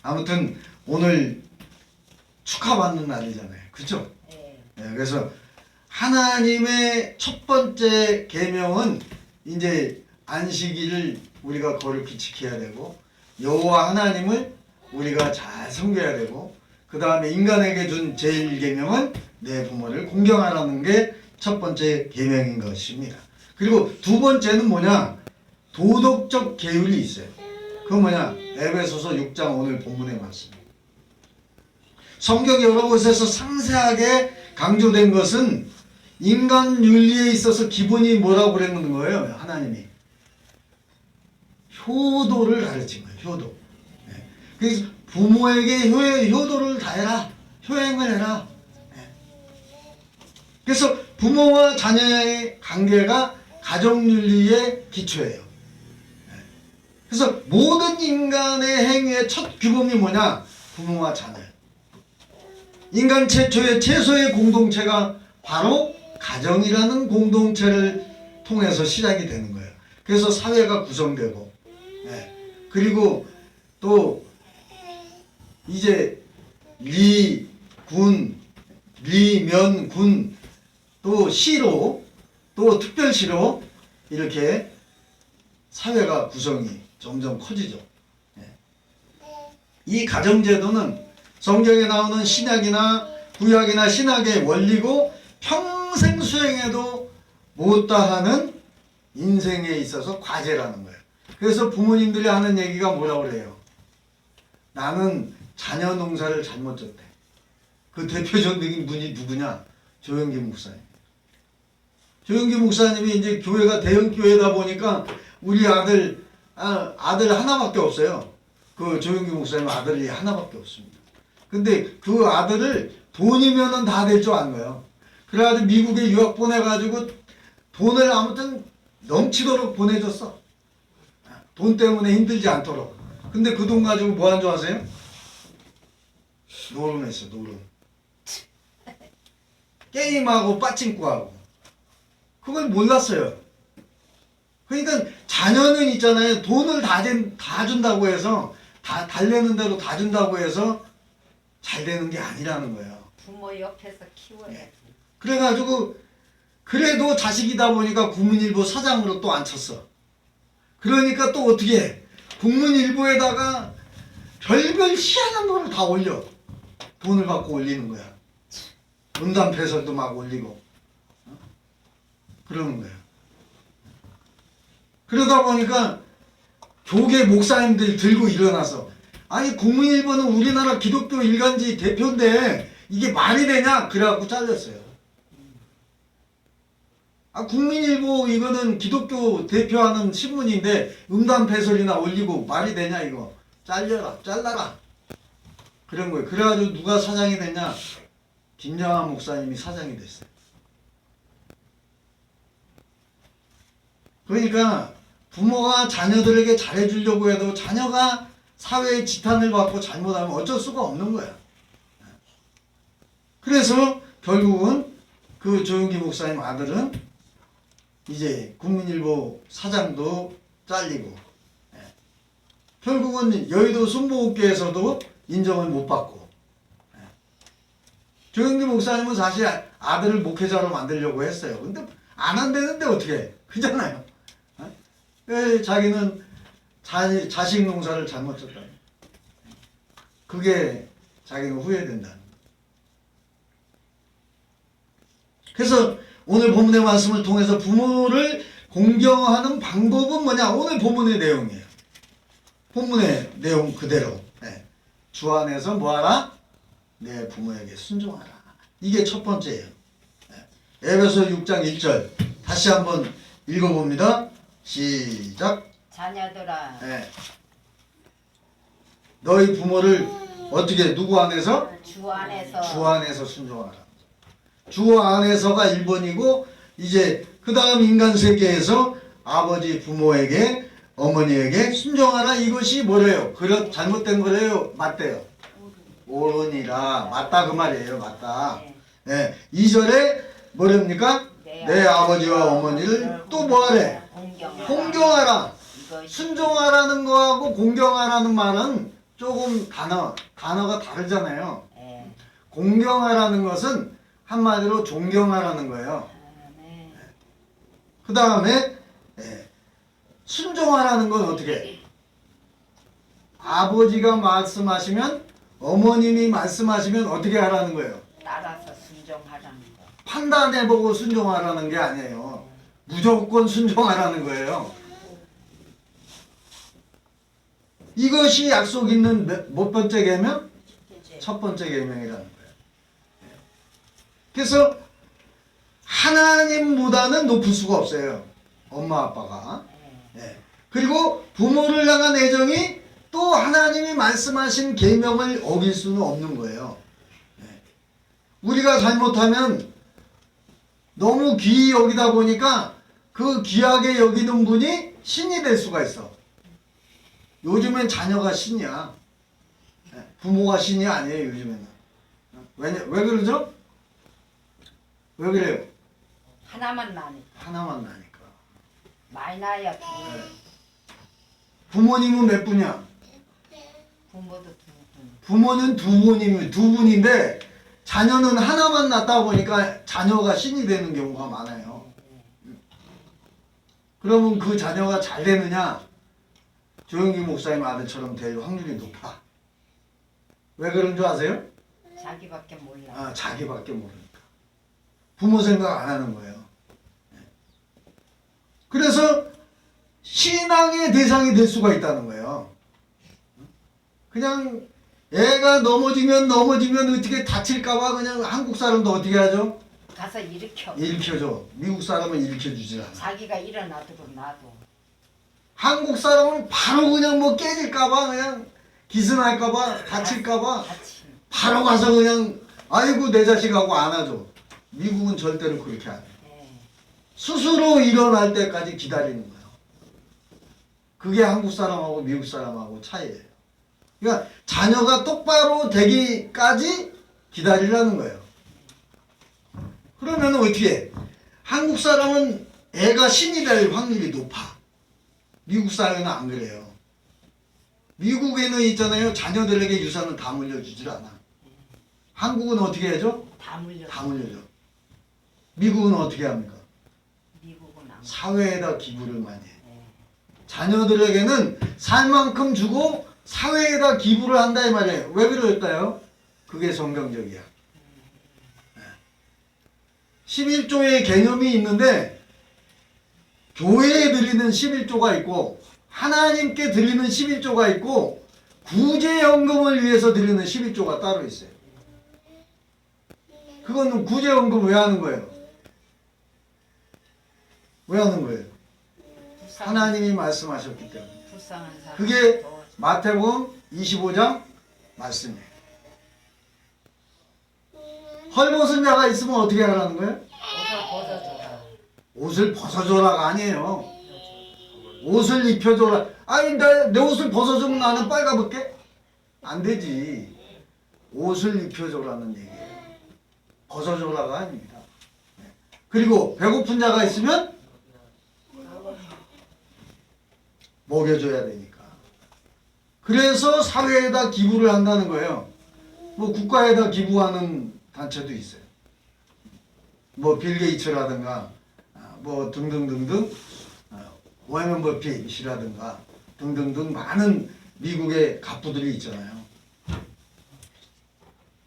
아무튼 오늘 축하받는 날이잖아요. 그렇죠? 예. 그래서 하나님의 첫 번째 계명은 이제 안식일을 우리가 거룩히 지켜야 되고 여호와 하나님을 우리가 잘 섬겨야 되고 그 다음에 인간에게 준 제일 계명은 내 부모를 공경하라는 게 첫 번째 계명인 것입니다. 그리고 두 번째는 뭐냐? 도덕적 계율이 있어요. 그건 뭐냐? 에베소서 6장 오늘 본문의 말씀입니다. 성경 여러 곳에서 상세하게 강조된 것은 인간 윤리에 있어서 기본이 뭐라고 그랬는 거예요? 하나님이 효도를 가르친 거예요. 효도. 그래서 부모에게 효도를 다해라. 효행을 해라. 그래서 부모와 자녀의 관계가 가정윤리의 기초예요. 그래서 모든 인간의 행위의 첫 규범이 뭐냐? 부모와 자녀. 인간 최소의 공동체가 바로 가정이라는 공동체를 통해서 시작이 되는 거예요. 그래서 사회가 구성되고, 그리고 또 이제 리군, 리면군, 또 시로, 또 특별시로 이렇게 사회가 구성이 점점 커지죠. 이 가정제도는 성경에 나오는 신약이나 구약이나 신학의 원리고 평생 수행해도 못다하는 인생에 있어서 과제라는 거예요. 그래서 부모님들이 하는 얘기가 뭐라고 그래요? 나는 자녀 농사를 잘못 졌대. 그 대표적인 분이 누구냐? 조영기 목사님. 조영기 목사님이 이제 교회가 대형 교회다 보니까 우리 아들 하나밖에 없어요. 그 조영기 목사님 아들이 하나밖에 없습니다. 근데 그 아들을 돈이면은 다 될 줄 아는 거예요. 그래가지고 미국에 유학 보내가지고 돈을 아무튼 넘치도록 보내줬어. 돈 때문에 힘들지 않도록. 근데 그 돈 가지고 뭐 한 줄 아세요? 노름했어, 노름. 게임하고 빠찡꾸하고. 그걸 몰랐어요. 그러니까 자녀는 있잖아요. 돈을 다 준다고 해서 다 달래는 대로 다 준다고 해서 잘 되는 게 아니라는 거예요. 부모 옆에서 키워야지. 그래가지고 그래도 자식이다 보니까 국민일보 사장으로 또 앉혔어. 그러니까 또 어떻게 해? 국민일보에다가 별별 희한한 거를 다 올려. 돈을 받고 올리는 거야. 음담 패설도 막 올리고 그러는 거야. 그러다 보니까 교계 목사님들이 들고 일어나서 아니 국민일보는 우리나라 기독교 일간지 대표인데 이게 말이 되냐? 그래갖고 잘렸어요. 아 국민일보 이거는 기독교 대표하는 신문인데 음담패설이나 올리고 말이 되냐 이거 잘라라 그런 거예요. 그래가지고 누가 사장이 됐냐? 김장한 목사님이 사장이 됐어요. 그러니까 부모가 자녀들에게 잘해주려고 해도 자녀가 사회의 지탄을 받고 잘못하면 어쩔 수가 없는 거야. 그래서 결국은 그 조용기 목사님 아들은 이제 국민일보 사장도 잘리고 결국은 여의도 순복음교에서도 인정을 못 받고 조용기 목사님은 사실 아들을 목회자로 만들려고 했어요. 근데 안 한다는데 어떻게 해? 그잖아요. 자기는 자식 농사를 잘못 쳤다. 그게 자기는 후회된다. 그래서 오늘 본문의 말씀을 통해서 부모를 공경하는 방법은 뭐냐? 오늘 본문의 내용이에요. 본문의 내용 그대로. 주 안에서 뭐하라? 내 부모에게 순종하라. 이게 첫 번째예요. 에베소 6장 1절 다시 한번 읽어봅니다. 시작. 자녀들아 너희 부모를 어떻게 누구 안에서? 주 안에서 주 안에서 순종하라. 주 안에서가 1번이고 이제 그 다음 인간 세계에서 아버지 부모에게 어머니에게 순종하라. 이것이 뭐래요? 잘못된 거래요? 맞대요? 옳으니라. 맞다 그 말이에요. 맞다. 2절에 뭐랍니까? 내 아버지와 어머니를 또 뭐하래? 공경하라. 순종하라는 거하고 공경하라는 말은 조금 단어가 다르잖아요. 공경하라는 것은 한마디로 존경하라는 거예요. 그 다음에 순종하라는 건 어떻게? 아버지가 말씀하시면 어머님이 말씀하시면 어떻게 하라는 거예요? 따라서 순종하라는 거. 판단해보고 순종하라는 게 아니에요. 무조건 순종하라는 거예요. 이것이 약속 있는 몇 번째 계명? 첫 번째 계명이라는 거예요. 그래서 하나님보다는 높을 수가 없어요. 엄마 아빠가. 그리고 부모를 향한 애정이 또 하나님이 말씀하신 계명을 어길 수는 없는 거예요. 우리가 잘못하면 너무 귀히 여기다 보니까 그 귀하게 여기는 분이 신이 될 수가 있어. 요즘엔 자녀가 신이야. 부모가 신이 아니에요. 요즘에는. 왜 그러죠? 왜 그래요? 하나만 나니까. 하나만 나니까. 많이 나야 부모님은 몇 분이야? 부모도 두 분. 부모는 두 분인데 자녀는 하나만 낳다 보니까 자녀가 신이 되는 경우가 많아요. 그러면 그 자녀가 잘 되느냐? 조영기 목사님 아들처럼 될 확률이 높아. 왜 그런 줄 아세요? 자기밖에 몰라. 자기밖에 모르니까. 부모 생각 안 하는 거예요. 그래서 신앙의 대상이 될 수가 있다는 거예요. 그냥 애가 넘어지면 어떻게 다칠까봐 그냥 한국 사람도 어떻게 하죠? 가서 일으켜. 일으켜줘. 미국 사람은 일으켜주지 않아. 자기가 일어나도록 놔둬. 한국 사람은 바로 그냥 뭐 깨질까봐 그냥 기스날까봐 다칠까봐 같이. 바로 가서 그냥 아이고 내 자식하고 안아줘. 미국은 절대로 그렇게 안 해. 스스로 일어날 때까지 기다리는 거예요. 그게 한국 사람하고 미국 사람하고 차이예요. 그러니까 자녀가 똑바로 되기까지 기다리라는 거예요. 그러면 어떻게 해? 한국 사람은 애가 신이 될 확률이 높아. 미국 사회는 안 그래요. 미국에는 있잖아요. 자녀들에게 유산을 다 물려주질 않아. 한국은 어떻게 해줘? 다 물려. 다 물려줘. 미국은 어떻게 합니까? 미국은 안. 사회에다 기부를 많이 해. 네. 자녀들에게는 살 만큼 주고 사회에다 기부를 한다 이 말이에요. 왜 그럴까요? 그게 성경적이야. 11조의 개념이 있는데 교회에 드리는 11조가 있고 하나님께 드리는 11조가 있고 구제연금을 위해서 드리는 11조가 따로 있어요. 그거는 구제연금 왜 하는 거예요? 왜 하는 거예요? 하나님이 말씀하셨기 때문에. 불쌍한 사람. 그게 마태복음 25장 말씀이에요. 헐벗은 자가 있으면 어떻게 하라는 거예요? 옷을 벗어줘라. 옷을 벗어줘라가 아니에요. 옷을 입혀줘라. 아니 내 옷을 벗어주면 나는 빨가벗게? 안 되지. 옷을 입혀줘라는 얘기예요. 벗어줘라가 아닙니다. 그리고 배고픈 자가 있으면 먹여줘야 되니까. 그래서 사회에다 기부를 한다는 거예요. 뭐 국가에다 기부하는 단체도 있어요. 뭐 빌 게이츠라든가 뭐 등등등등 워렌 버핏이라든가 등등등 많은 미국의 갑부들이 있잖아요.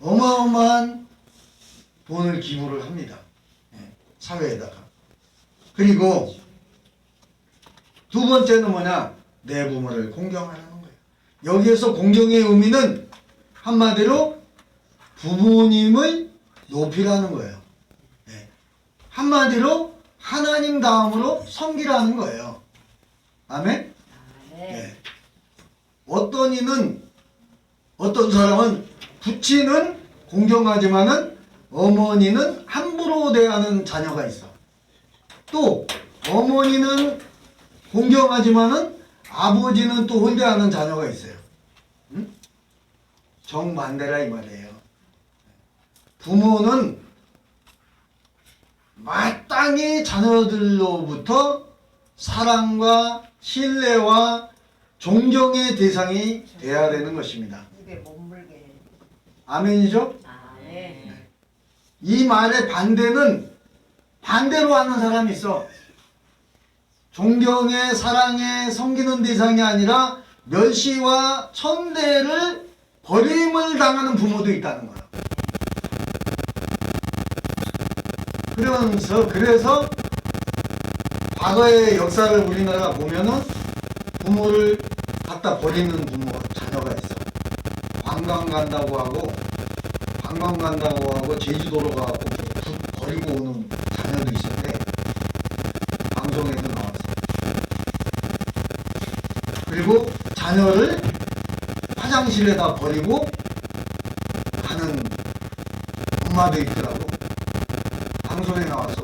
어마어마한 돈을 기부를 합니다. 사회에다가. 그리고 두 번째는 뭐냐? 내 부모를 공경하라는 거예요. 여기에서 공경의 의미는 한마디로 부모님을 높이라는 거예요. 한마디로 하나님 다음으로 섬기라는 거예요. 아멘? 네. 어떤 이는 어떤 사람은 부친은 공경하지만은 어머니는 함부로 대하는 자녀가 있어. 또 어머니는 공경하지만은 아버지는 또 홀대하는 자녀가 있어요. 응? 정반대라 이 말이에요. 부모는 마땅히 자녀들로부터 사랑과 신뢰와 존경의 대상이 돼야 되는 것입니다. 입에 못 물게 해. 아멘이죠? 아, 네. 이 말의 반대는 반대로 하는 사람이 있어. 존경에 사랑에 섬기는 대상이 아니라 멸시와 천대를 버림을 당하는 부모도 있다는 거야. 그래서 과거의 역사를 우리나라 보면은 부모를 갖다 버리는 부모 자녀가 있어. 관광 간다고 하고 제주도로 가고 버리고 오는 자녀도 있었는데 방송에도 나왔어. 그리고 자녀를 화장실에다 버리고 가는 엄마도 있더라고. 방송에 나왔어.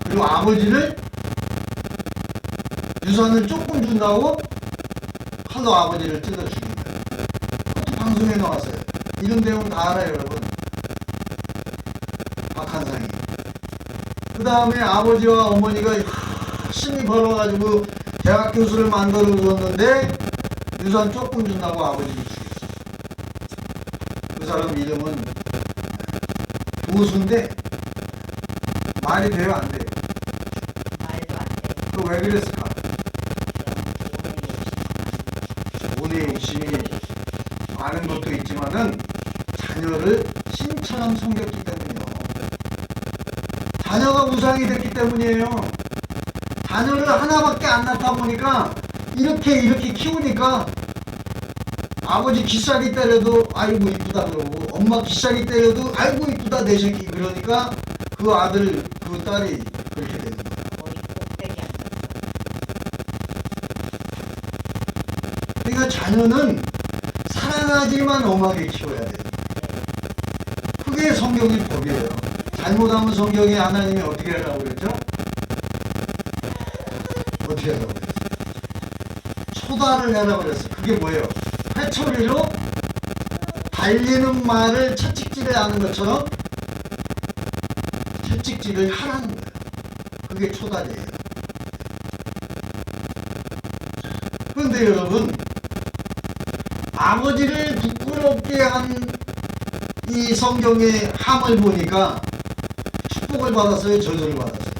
그리고 아버지를 유산을 조금 준다고 칼로 아버지를 뜯어 죽인 거예요. 그것도 방송에 나왔어요. 이런 내용 다 알아요, 여러분. 박한상이. 그 다음에 아버지와 어머니가 열심히 벌어가지고 대학 교수를 만들어 줬는데 유산 조금 준다고 아버지를 죽였어. 그 사람 이름은 교수인데 말이 돼요, 안 돼요? 말도 안 돼. 그 왜 그랬을까? 돈의 욕심이 많은 것도 있지만은 자녀를 신처럼 섬겼기 때문이요. 자녀가 우상이 됐기 때문이에요. 자녀를 하나밖에 안 낳다 보니까 이렇게 키우니까 아버지 귀싸기 때려도 아이고 이쁘다 그러고 엄마 귀싸기 때려도 아이고 이쁘다 내 새끼 그러니까 그 아들 그 딸이 그렇게 되는 거예요. 거의 꼭대기 안 돼. 그러니까 자녀는 사랑하지만 엄하게 키워야 돼요. 그게 성경의 법이에요. 잘못하면 성경에 하나님이 어떻게 하라고 그랬죠? 어떻게 하라고 그랬어요? 초다를 하라고 그랬어요. 그게 뭐예요? 회초리로 달리는 말을 채찍질을 하는 것처럼 채찍질을 하라는 거예요. 그게 초달이에요. 그런데 그런데 여러분, 아버지를 부끄럽게 한 이 성경의 함을 보니까 축복을 받았어요, 저주를 받았어요?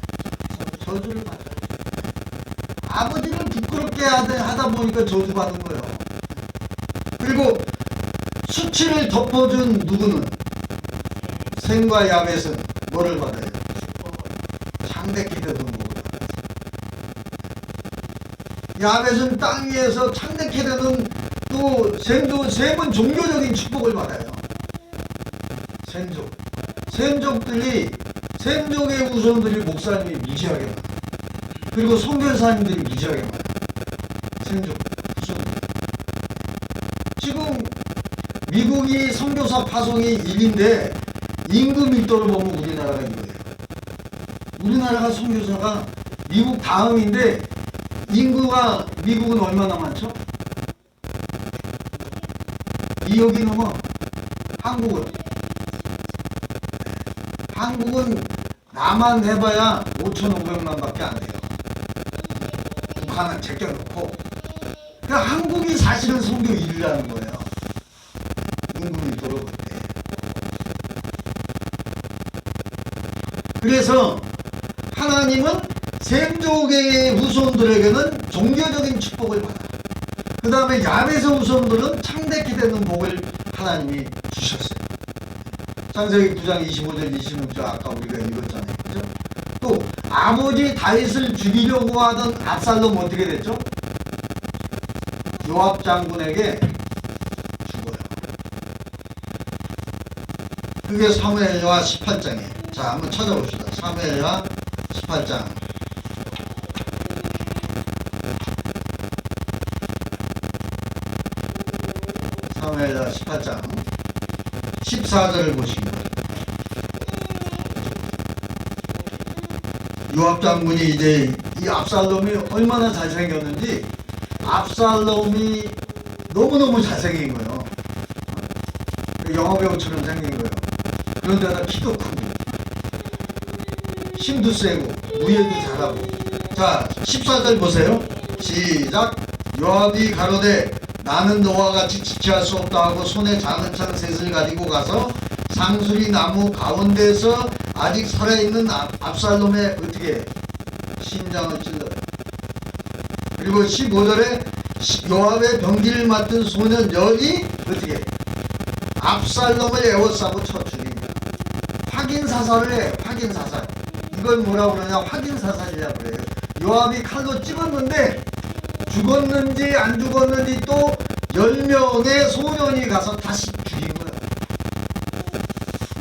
저주를 받았어요. 아버지를 부끄럽게 하다 보니까 저주 받은 거예요. 그리고 수치를 덮어준 누구는? 셈과 야벳은 뭐를 받아요? 창대케 되는 복을 받았어요. 야벳은 땅 위에서 창대케 되는, 또 셈은 종교적인 축복을 받아요. 셈족의 후손들이 목사님이 무지하게 많아요. 그리고 선교사님들이 무지하게 많아요. 셈족 후손들. 지금 미국이 선교사 파송이 1인데 인구 밀도를 보면 우리나라가 이거예요. 우리나라가 선교사가 미국 다음인데 인구가 미국은 얼마나 많죠? 2억이 넘어. 한국은 나만 해봐야 5,500만 밖에 안 돼요. 북한은 제껴놓고. 그러니까 한국이 사실은 선교 1위라는 거예요. 인구 밀도로 볼 때. 그래서 하나님은 셈족의 후손들에게는 종교적인 축복을 받아. 그 다음에 야벳의 후손들은 창대케 되는 복을 하나님이 주셨어요. 창세기 9장 25절 26절 아까 우리가 읽었잖아요. 그죠? 또 아버지 다윗을 죽이려고 하던 압살롬 어떻게 됐죠? 요압 장군에게 죽어요. 그게 사무엘하 18장이에요. 자, 한번 찾아봅시다. 사무엘하 18장. 사무엘하 18장 14절을 보시면 요압 장군이 이제 이 압살롬이 얼마나 잘생겼는지, 압살롬이 너무너무 잘생긴 거예요. 영화배우처럼 생긴 거예요. 그런데다 키도 크고 힘도 세고 무예도 잘하고. 자, 14절 보세요. 시작. 요압이 가로되 나는 너와 같이 지체할 수 없다 하고 손에 작은 창 셋을 가지고 가서 상수리 나무 가운데서 아직 살아있는 압살롬의 어떻게 심장을 찔러요. 그리고 15절에 요압의 병기를 맡은 소년 열이 어떻게 압살롬을 에워싸고 쳐 죽입니다. 확인사살을 해. 확인사살. 이걸 뭐라고 그러냐, 확인사살이라고 그래요. 요압이 칼로 찝었는데 죽었는지 안 죽었는지 또 10명의 소년이 가서 다시 죽인 거야.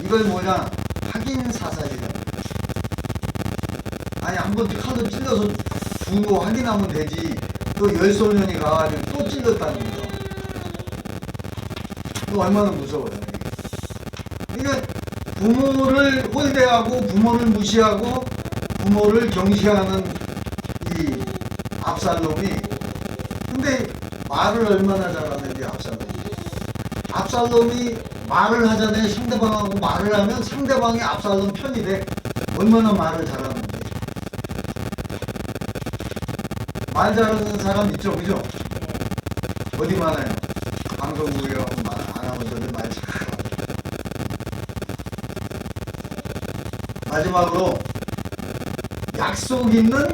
이걸 뭐냐, 확인사살이라고. 아니, 한 번 칼로 찔러서 죽은 거 확인하면 되지. 또 10소년이 가가지고 또 찔렀다는 거죠. 또 얼마나 무서워요. 그러니까 부모를 홀대하고 부모를 무시하고 부모를 경시하는 이 압살롬이, 근데 말을 얼마나 잘하는지 압살롬이 말을 하잖아요. 상대방하고 말을 하면 상대방이 압살롬 편이 돼. 얼마나 말을 잘하는지. 말 잘하는 사람 있죠, 그죠? 어디 많아요? 방송국에 가면 아나운서들 말 잘하고. 마지막으로 약속 있는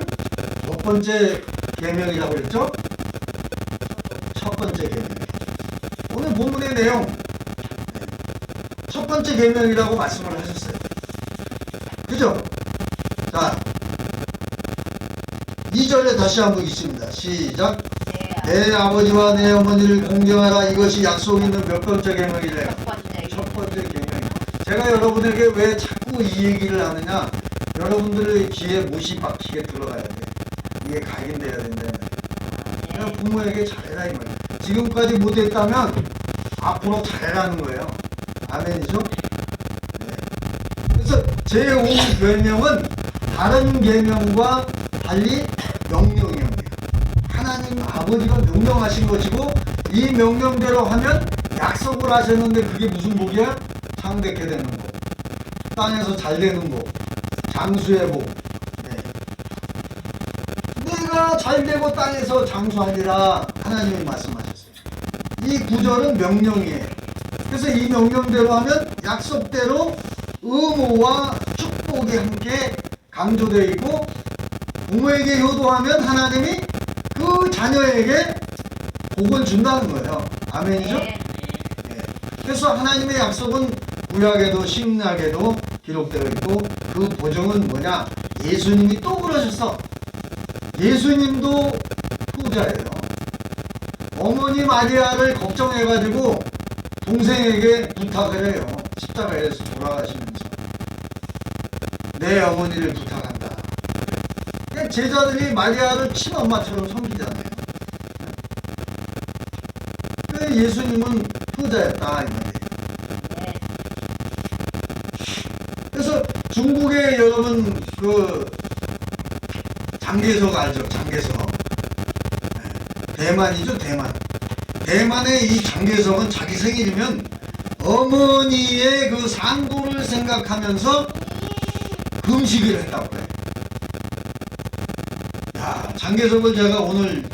몇 번째 계명이라고 그랬죠? 첫 번째 계명. 오늘 본문의 내용, 첫 번째 계명이라고 말씀을 하셨어요. 그죠? 자, 2절에 다시 한번 있습니다. 시작. 내 아버지와 내 어머니를 공경하라. 이것이 약속 있는 몇 번째 계명이래요? 첫 번째 계명. 제가 여러분에게 왜 자꾸 이 얘기를 하느냐, 여러분들의 귀에 못이 박히게 들어가야 돼. 이게 각인돼야 된다. 그냥 부모에게 잘해라 이 말이에요. 지금까지 못했다면 앞으로 잘해라는 거예요. 아멘이죠? 네. 그래서 제5계명은 다른 계명과 달리 명령이에요. 하나님 아버지가 명령하신 것이고, 이 명령대로 하면 약속을 하셨는데 그게 무슨 복이야? 창대케 되는 복, 땅에서 잘 되는 복, 장수의 복. 네. 내가 잘 되고 땅에서 장수하리라 하나님이 말씀하셨어요. 이 구절은 명령이에요. 그래서 이 명령대로 하면 약속대로 의무와 축복이 함께 강조되어 있고, 부모에게 효도하면 하나님이 그 자녀에게 복을 준다는 거예요. 아멘이죠? 네. 예. 그래서 하나님의 약속은 구약에도 신약에도 기록되어 있고, 그 보증은 뭐냐? 예수님이 또 그러셨어. 예수님도 후자예요. 어머니 마리아를 걱정해가지고 동생에게 부탁을 해요. 십자가에서 돌아가시면서 내 어머니를 부탁한다. 그러니까 제자들이 마리아를 친엄마처럼 섬기잖아요. 그래서 예수님은 후자였다 이 말이에요. 네. 그래서 중국에 여러분 그 장개석 알죠? 장개석. 대만이죠, 대만. 대만의 이 장개석은 자기 생일이면 어머니의 그 상도를 생각하면서 금식을 했다고 해요. 야, 장개석을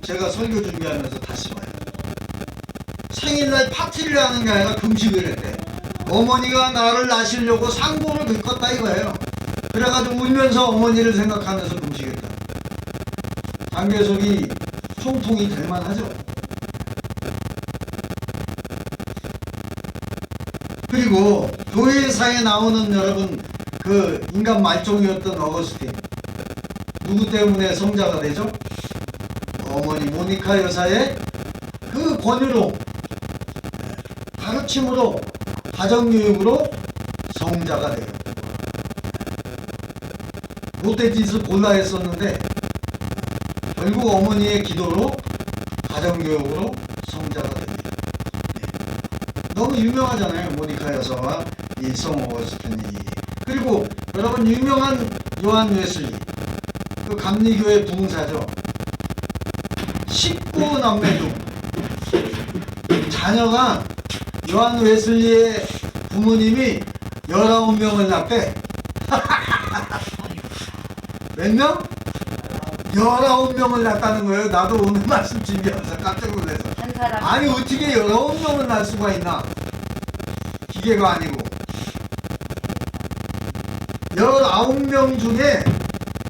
제가 설교 준비하면서 다시 봐요. 생일날 파티를 하는 게 아니라 금식을 했대. 어머니가 나를 낳으시려고 상도를 긁었다 이거예요. 그래가지고 울면서 어머니를 생각하면서 금식했다. 장개석이 총통이 될 만하죠. 그리고 교회사에 나오는 여러분 그 인간 말종이었던 어거스틴, 누구 때문에 성자가 되죠? 어머니 모니카 여사의 그 권유로, 가르침으로, 가정교육으로 성자가 돼요. 롯데지수 골라 했었는데 결국 어머니의 기도로, 가정교육으로 성자가 됩니다. 너무 유명하잖아요, 모니카 여사와 이 성 어거스틴이. 그리고 여러분 유명한 요한 웨슬리, 그 감리교회 부흥사죠. 19남매 중 자녀가 요한 웨슬리의 부모님이 19명을 낳대. 몇 명? 19명을 낳았다는 거예요. 나도 오늘 말씀 준비하면서 깜짝 놀라서. 한 사람. 아니 어떻게 19명을 낳을 수가 있나? 기계가 아니고. 19명 중에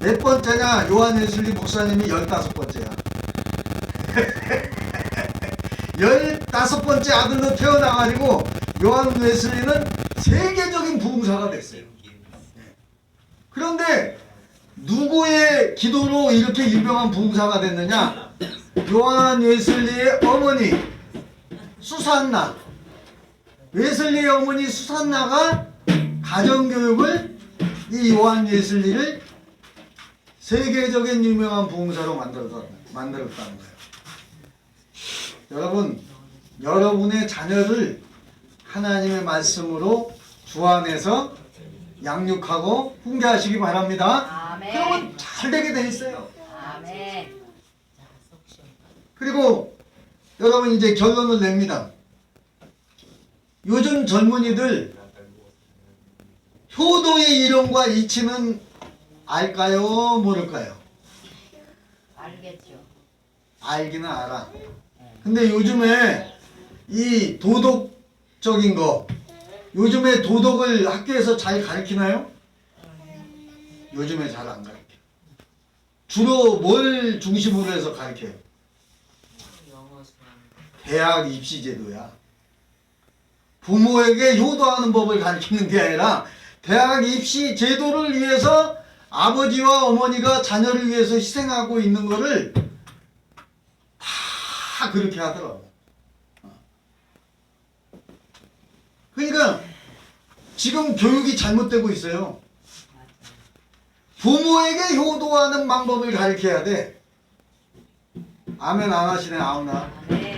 몇 번째냐? 요한 웨슬리 목사님이 15번째야. 15번째 아들로 태어나가지고 요한 웨슬리는 세계적인 부흥사가 됐어요. 그런데 누구의 기도로 이렇게 유명한 부흥사가 됐느냐? 요한 웨슬리의 어머니 수산나, 웨슬리의 어머니 수산나가 가정교육을, 이 요한 웨슬리를 세계적인 유명한 부흥사로 만들었다는 거예요. 여러분, 여러분의 자녀를 하나님의 말씀으로 주 안에서 양육하고 훈계하시기 바랍니다. 아멘. 그러면 잘 되게 돼 있어요. 아멘. 그리고 여러분 이제 결론을 냅니다. 요즘 젊은이들 효도의 이론과 이치는 알까요? 모를까요? 알겠죠. 알기는 알아. 근데 요즘에 이 도덕적인 거, 요즘에 도덕을 학교에서 잘 가르치나요? 요즘에 잘 안 가르쳐. 주로 뭘 중심으로 해서 가르쳐요? 대학 입시 제도야. 부모에게 효도하는 법을 가르치는 게 아니라 대학 입시 제도를 위해서 아버지와 어머니가 자녀를 위해서 희생하고 있는 거를 다 그렇게 하더라고. 그러니까 지금 교육이 잘못되고 있어요. 부모에게 효도하는 방법을 가르쳐야 돼. 아멘 안 하시네, 아우나. 아멘.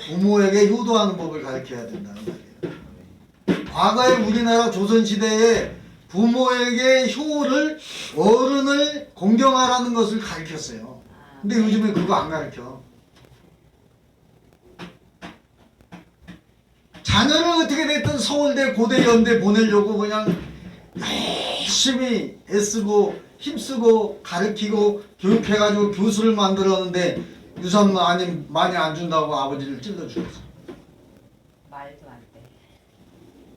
부모에게 효도하는 법을 가르쳐야 된다는 말이에요. 과거에 우리나라 조선시대에 부모에게 효를, 어른을 공경하라는 것을 가르쳤어요. 근데 요즘에 그거 안 가르쳐. 자녀를 어떻게 됐든 서울대, 고대, 연대 보내려고 그냥 열심히 애쓰고 힘쓰고 가르치고 교육해가지고 교수를 만들었는데 유산 많이 안 준다고 아버지를 찔러 죽였어. 말도 안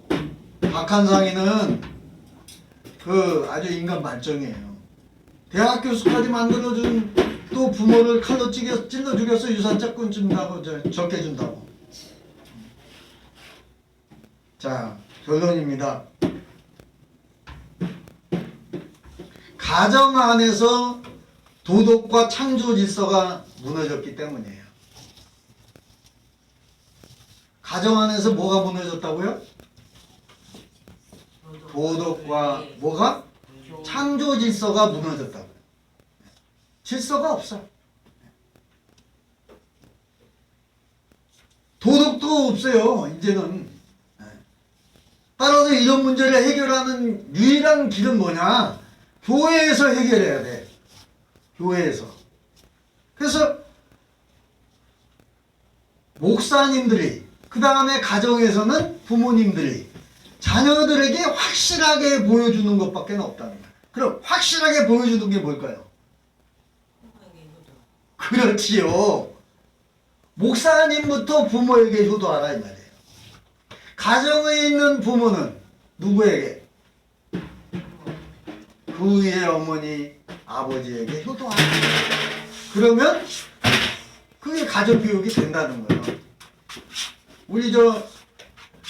돼. 박한상이는 그 아주 인간 말정이에요. 대학 교수까지 만들어준 또 부모를 칼로 찔러 죽여서 유산자권 준다고 적게 준다고. 자, 결론입니다. 가정 안에서 도덕과 창조 질서가 무너졌기 때문이에요. 가정 안에서 뭐가 무너졌다고요? 도덕과 뭐가? 창조 질서가 무너졌다고요. 질서가 없어. 도덕도 없어요. 이제는. 따라서 이런 문제를 해결하는 유일한 길은 뭐냐? 교회에서 해결해야 돼. 교회에서. 그래서 목사님들이, 그 다음에 가정에서는 부모님들이 자녀들에게 확실하게 보여주는 것밖에 없다는 거야. 그럼 확실하게 보여주는 게 뭘까요? 그렇지요. 목사님부터 부모에게 효도하라 이 말이에요. 가정에 있는 부모는 누구에게? 그 위에 어머니, 아버지에게 효도하라. 그러면 그게 가정교육이 된다는 거예요. 우리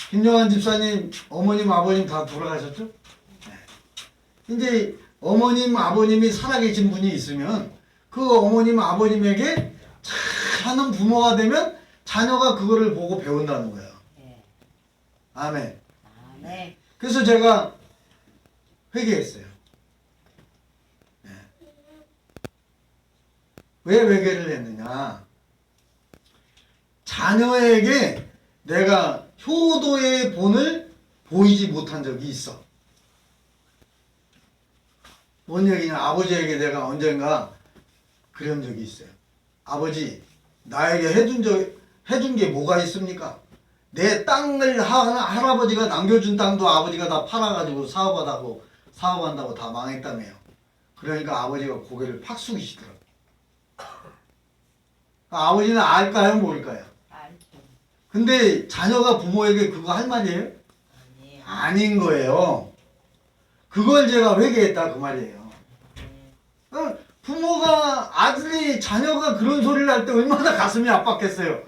김영환 집사님 어머님 아버님 다 돌아가셨죠? 네. 이제 어머님 아버님이 살아계신 분이 있으면 그 어머님 아버님에게 잘하는 부모가 되면 자녀가 그거를 보고 배운다는 거예요. 네. 아멘. 네. 그래서 제가 회개했어요. 네. 왜 회개를 했느냐? 자녀에게 내가 효도의 본을 보이지 못한 적이 있어. 뭔 얘기냐? 아버지에게 내가 언젠가 그런 적이 있어요. 아버지, 나에게 해준 게 뭐가 있습니까? 내 땅을 할아버지가 남겨준 땅도 아버지가 다 팔아가지고 사업한다고 다 망했다며요. 그러니까 아버지가 고개를 팍 숙이시더라고요. 아버지는 알까요? 모를까요? 알죠. 근데 자녀가 부모에게 그거 할 말이에요? 아니에요. 아닌 거예요. 그걸 제가 회개했다 그 말이에요. 부모가 자녀가 그런 소리를 할 때 얼마나 가슴이 압박했어요.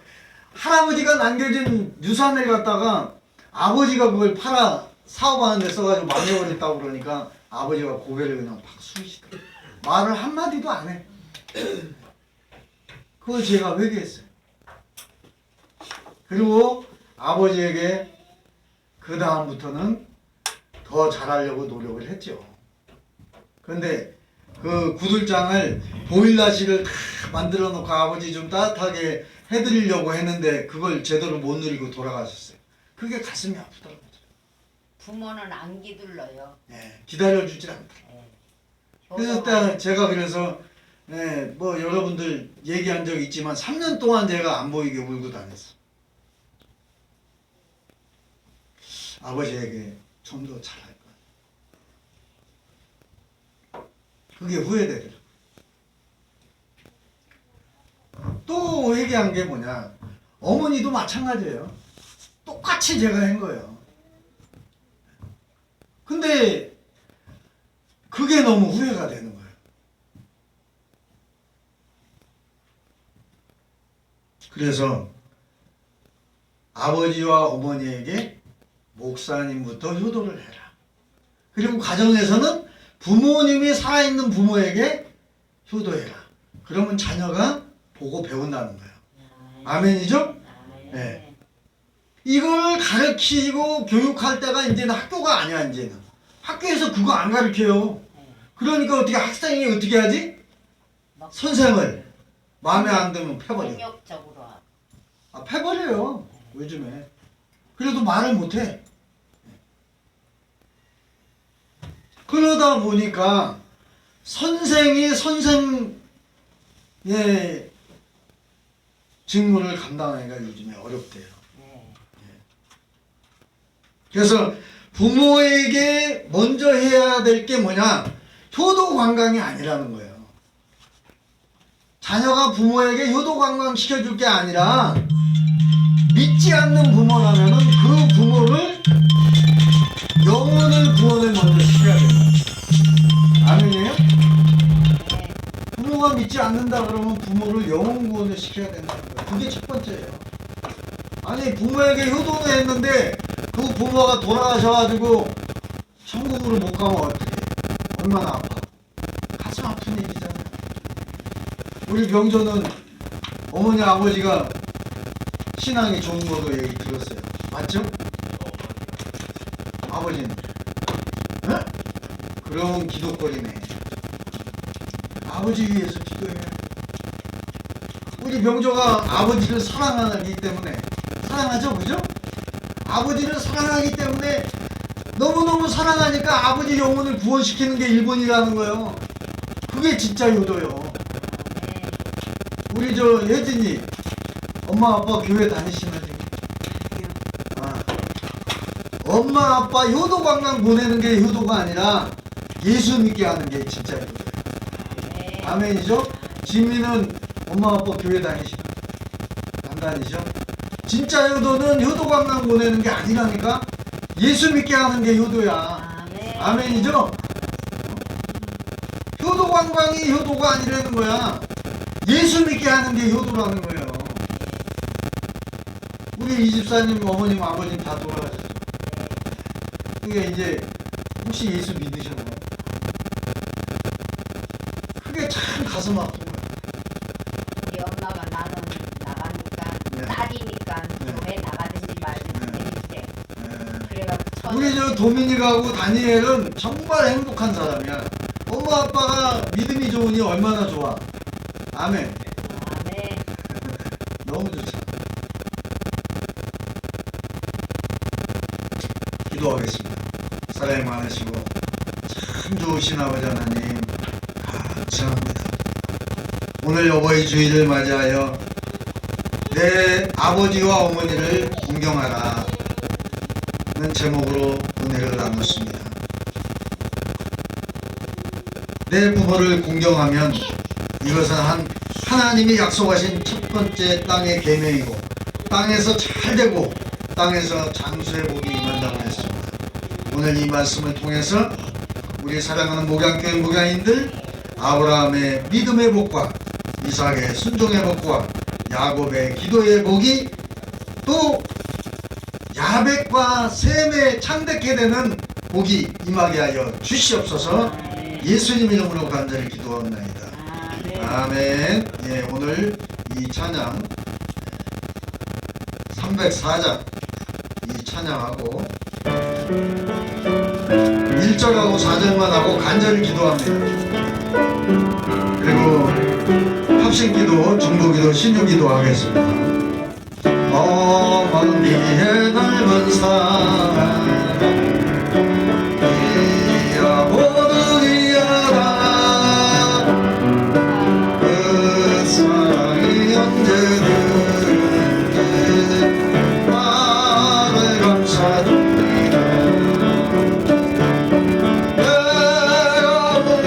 할아버지가 남겨준 유산을 갖다가 아버지가 그걸 팔아 사업하는 데 써가지고 망해버렸다고 그러니까 아버지가 고개를 그냥 팍 숙이시더라고요. 말을 한마디도 안 해. 그걸 제가 회개했어요. 그리고 아버지에게 그 다음부터는 더 잘하려고 노력을 했죠. 그런데 그 구들장을 보일러실을 다 만들어 놓고 아버지 좀 따뜻하게 해드리려고 했는데 그걸 제대로 못 누리고 돌아가셨어요. 그게 가슴이 아프더라고요. 부모는 안 기둘러요. 네, 기다려주질 않더라고요. 네. 그래서 제가 네, 뭐 여러분들 얘기한 적 있지만 3년 동안 제가 안 보이게 울고 다녔어. 아버지에게 좀 더 잘할 거야. 그게 후회되더라고요. 또 회개한 게 뭐냐? 어머니도 마찬가지예요. 똑같이 제가 한 거예요. 근데 그게 너무 후회가 되는 거예요. 그래서 아버지와 어머니에게 목사님부터 효도를 해라. 그리고 가정에서는 부모님이 살아있는 부모에게 효도해라. 그러면 자녀가 보고 배운다는 거예요. 아멘이죠? 네. 이걸 가르치고 교육할 때가 이제는 학교가 아니야. 이제는 학교에서 그거 안 가르쳐요. 그러니까 어떻게 학생이 어떻게 하지? 선생을 마음에 안 들면 패버려. 폭력적으로 하고. 패버려요. 요즘에. 그래도 말을 못해. 그러다 보니까 선생이 선생의 직무를 감당하기가 요즘에 어렵대요. 네. 그래서 부모에게 먼저 해야 될 게 뭐냐? 효도 관광이 아니라는 거예요. 자녀가 부모에게 효도관광 시켜줄 게 아니라 믿지 않는 부모라면은 그 부모를 영혼을 구원을 먼저 시켜야 된다. 아멘이에요? 네. 부모가 믿지 않는다 그러면 부모를 영혼 구원을 시켜야 된다는 거예요. 그게 첫 번째예요. 아니 부모에게 효도를 했는데 그 부모가 돌아가셔가지고 천국으로 못 가면 어떡해? 얼마나 아파? 가슴 아픈 얘기잖아요. 우리 병조는 어머니 아버지가 신앙이 좋은 거도 얘기 들었어요. 맞죠? 아버지는? 응? 그럼 기도거리네. 아버지 위해서 기도해야 돼. 우리 병조가 아버지를 사랑하기 때문에 사랑하죠, 그죠? 아버지를 사랑하기 때문에 너무너무 사랑하니까 아버지 영혼을 구원시키는 게 1번이라는 거예요. 그게 진짜 효도요. 네. 우리 저 혜진이 엄마 아빠 교회 다니시나 지금? 아. 엄마 아빠 효도 관광 보내는 게 효도가 아니라 예수 믿게 하는 게 진짜 효도예요. 네. 아멘이죠? 지민은 엄마 아빠 교회 다니시나? 안 다니셔? 진짜 효도는 효도 관광 보내는 게 아니라니까? 예수 믿게 하는 게 효도야. 아멘. 아멘이죠? 효도 관광이 효도가 아니라는 거야. 예수 믿게 하는 게 효도라는 거예요. 우리 이 집사님, 어머님, 아버님 다 돌아가셨죠. 그게 이제 혹시 예수 믿으셨나요? 그게 참 가슴 아픈 거예요. 우리 엄마가 나는 나가니까 네. 딸이니까 네. 교회 나가든지 말든지 해주세요. 예. 그래갖고 우리 저 도미닉하고 다니엘은 정말 행복한 사람이야. 엄마 아빠가 믿음이 좋으니 얼마나 좋아. 아멘. 아멘. 너무 좋죠. 기도하겠습니다. 사랑이 많으시고 참 좋으신 아버지 하나님 감사합니다. 오늘 어버이 주일을 맞이하여 내 아버지와 어머니를 공경하라 는 제목으로 은혜를 나눴습니다. 내 부모를 공경하면 이것은 하나님이 약속하신 첫 번째 땅의 계명이고 땅에서 잘되고 땅에서 장수의 복이 임한다고 했습니다. 오늘 이 말씀을 통해서 우리 사랑하는 목양교회 목양인들 아브라함의 믿음의 복과 이삭의 순종의 복과 야곱의 기도의 복이 또 야벳과 셈의 창대케 되는 복이 임하게 하여 주시옵소서. 예수님 이름으로 간절히 기도합니다. 아멘. 예, 오늘 이 찬양 304장 이 찬양하고 1절하고 4절만 하고 간절히 기도합니다. 그리고 합심기도, 중보기도, 신유기도 하겠습니다. 먼 길의 넓은 산 이야 모두 이야라 그 사랑이 언제든지 나를 감싸줍니다. 내가 오늘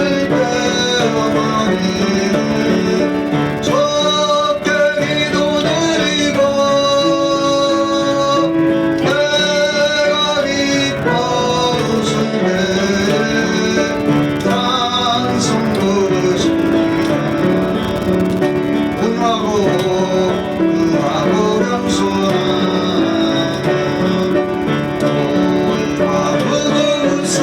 배워버리는 적게 기도드리고 내가 기뻐 웃을 때 찬송 부르십니다. 은하고 명수하는 돌과 붉은색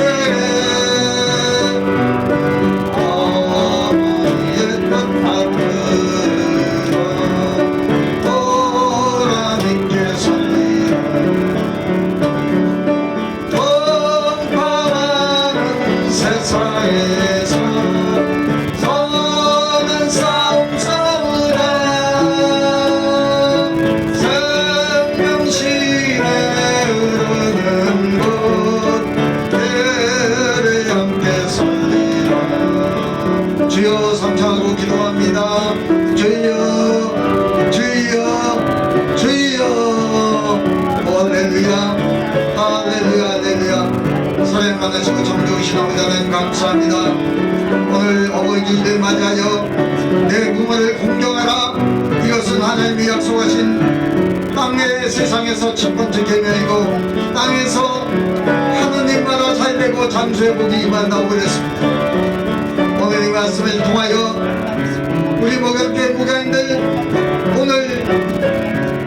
어머니의 뜻밭으로 보람있게 살리라. 펑펑하는 세상에서 선한 싸움 싸우라. 생명시에 흐르는 곳 배를 함께 살리라. 주여 삼창하고 기도합니다. 주여 주여 주여 할렐루야 할렐루야 할렐루야. 사랑 많으시고 정좋으신 아버지 하나님 감사합니다. 오늘 어버이주일을 맞이하여 내 부모를 공경하라. 이것은 하나님이 약속하신 땅의 세상에서 첫 번째 계명이고 땅에서 하느님마다 잘되고 장수의 복이 임한다고 그랬습니다. 오늘 이 말씀을 통하여 우리 목양교회 목양인들 오늘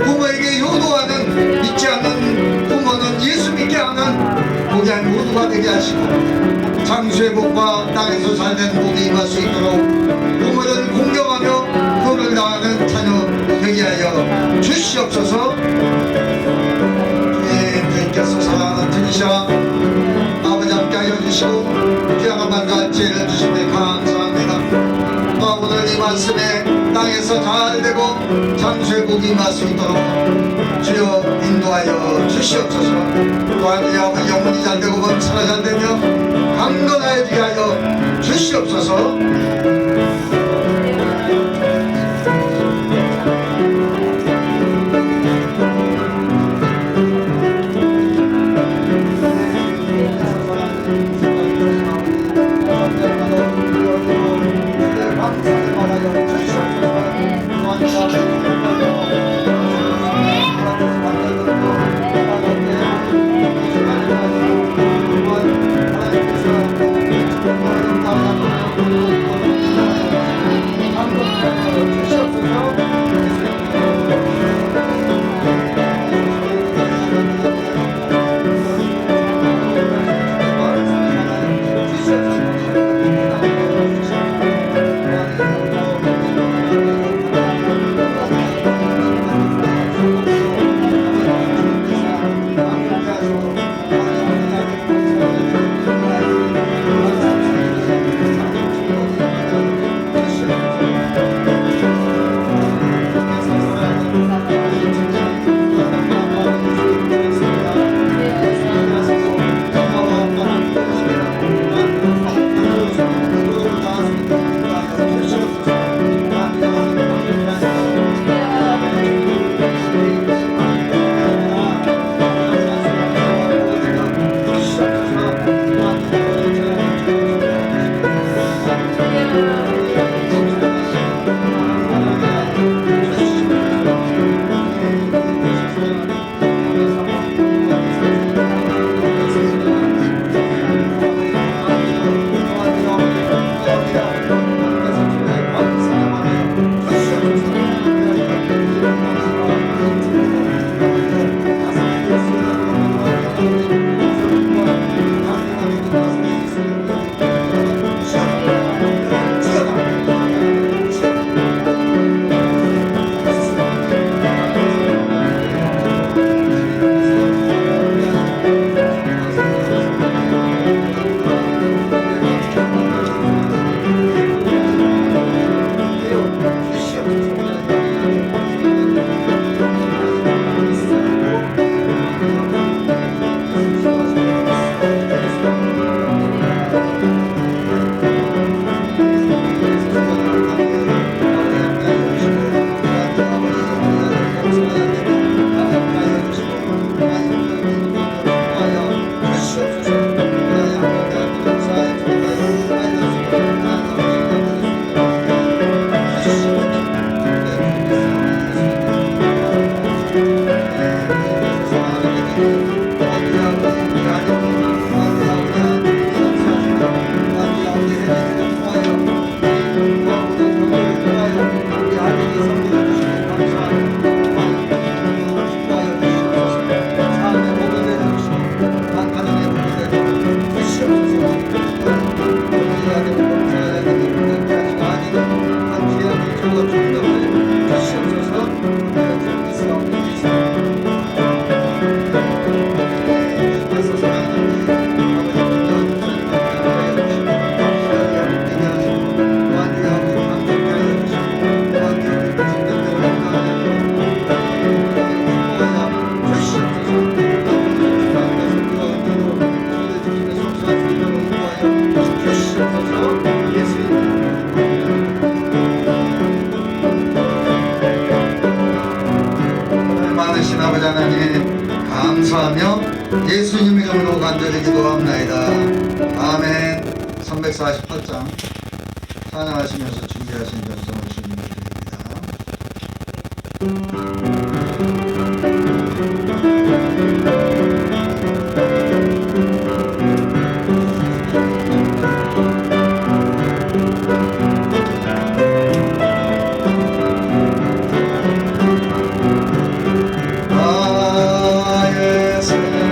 부모에게 효도하는 믿지 않는 부모는 예수 믿게 하는 목양 모두가 되게 하시고 장수의 복과 땅에서 잘된 복이 임할 수 있도록 부모를 공경하며 그를 나가는 자녀 되게 하여 주시옵소서. 주님께서 사랑하는 들으시라 아버지 함께 하여 주시고 귀한 만가 지혜를 주시니 감사합니다. 또 오늘 이 말씀에 땅에서 잘되고 장수의 복이 임할 수 있도록 주여 인도하여 주시옵소서. 또한 우리 아버지 영혼이 잘되고 범사가 잘되며 강건하여지게 하여 주시옵소서. 348장 찬양하시면서 준비하신 전성을 주님께 드립니다. 나의 생명이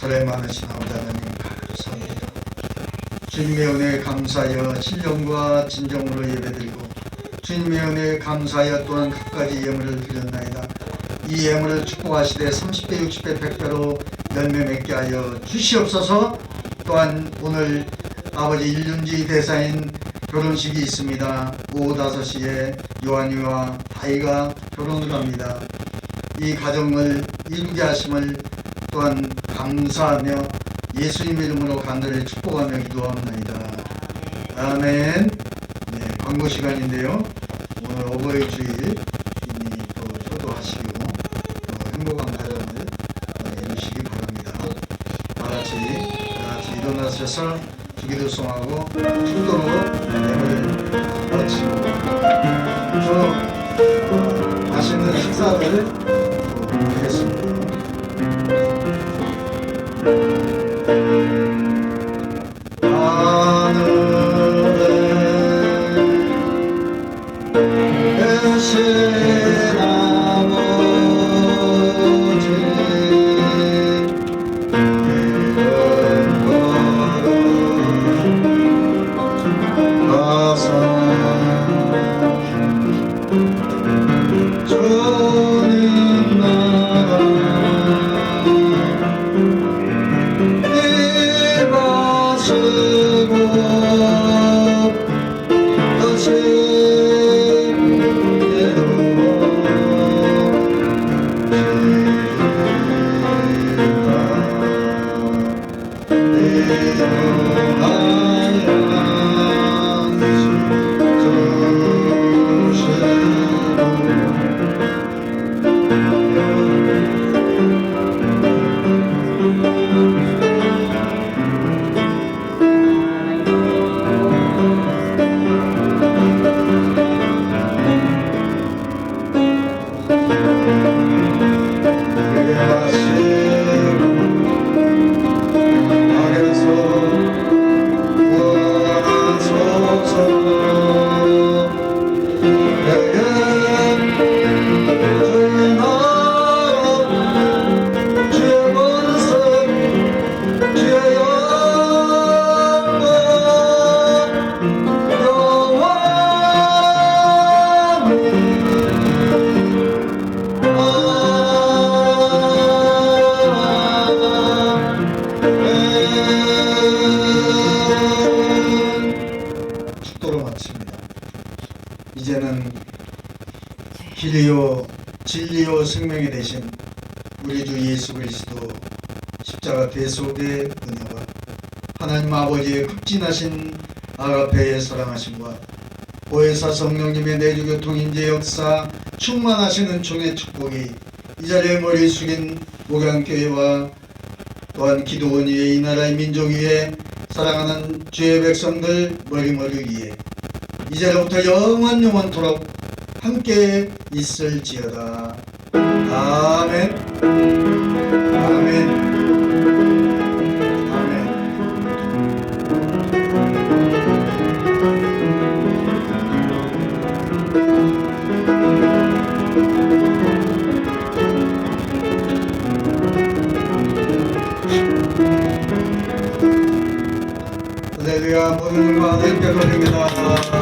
사랑 많으신 아버지 하나님 감사합니다. 주님의 은혜에 감사하여 신령과 진정으로 예배드리고 주님의 은혜에 감사하여 또한 갖가지 예물을 드렸나이다. 이 예물을 축복하시되 30배 60배 100배로 열매 맺게 하여 주시옵소서. 또한 오늘 아버지 1년지 대사인 결혼식이 있습니다. 오후 5시에 요한이와 다이가 결혼을 합니다. 이 가정을 이루게 하심을 또한 감사하며 예수님 이름으로 간절히 축복하며 기도합니다. 아멘. 네, 광고 시간인데요. 오늘 어버이 주일 이미 또 효도하시고 또 행복한 가정을 이루시기 바랍니다. 다 같이 일어나셔서 주기도송하고 축도로 예배를 마치고 좀 맛있는 식사를 하겠습니다. 하늘에 계신 아버지 이름 걸어가서 주님 나라 길이요 진리요 생명이 되신 우리 주 예수 그리스도 십자가 대속의 은혜와 하나님 아버지의 극진하신 아가페의 사랑하심과 보혜사 성령님의 내주교통 인재 역사 충만하시는 종의 축복이 이 자리에 머리 숙인 목양교회와 또한 기도원 위에 이 나라의 민족 위에 사랑하는 주의 백성들 머리머리 위에 이 자리부터 영원토록 함께 있을지어다. 아멘. 아멘. 아멘. 할렐루야. 모든 영광 하나님께 돌립니다.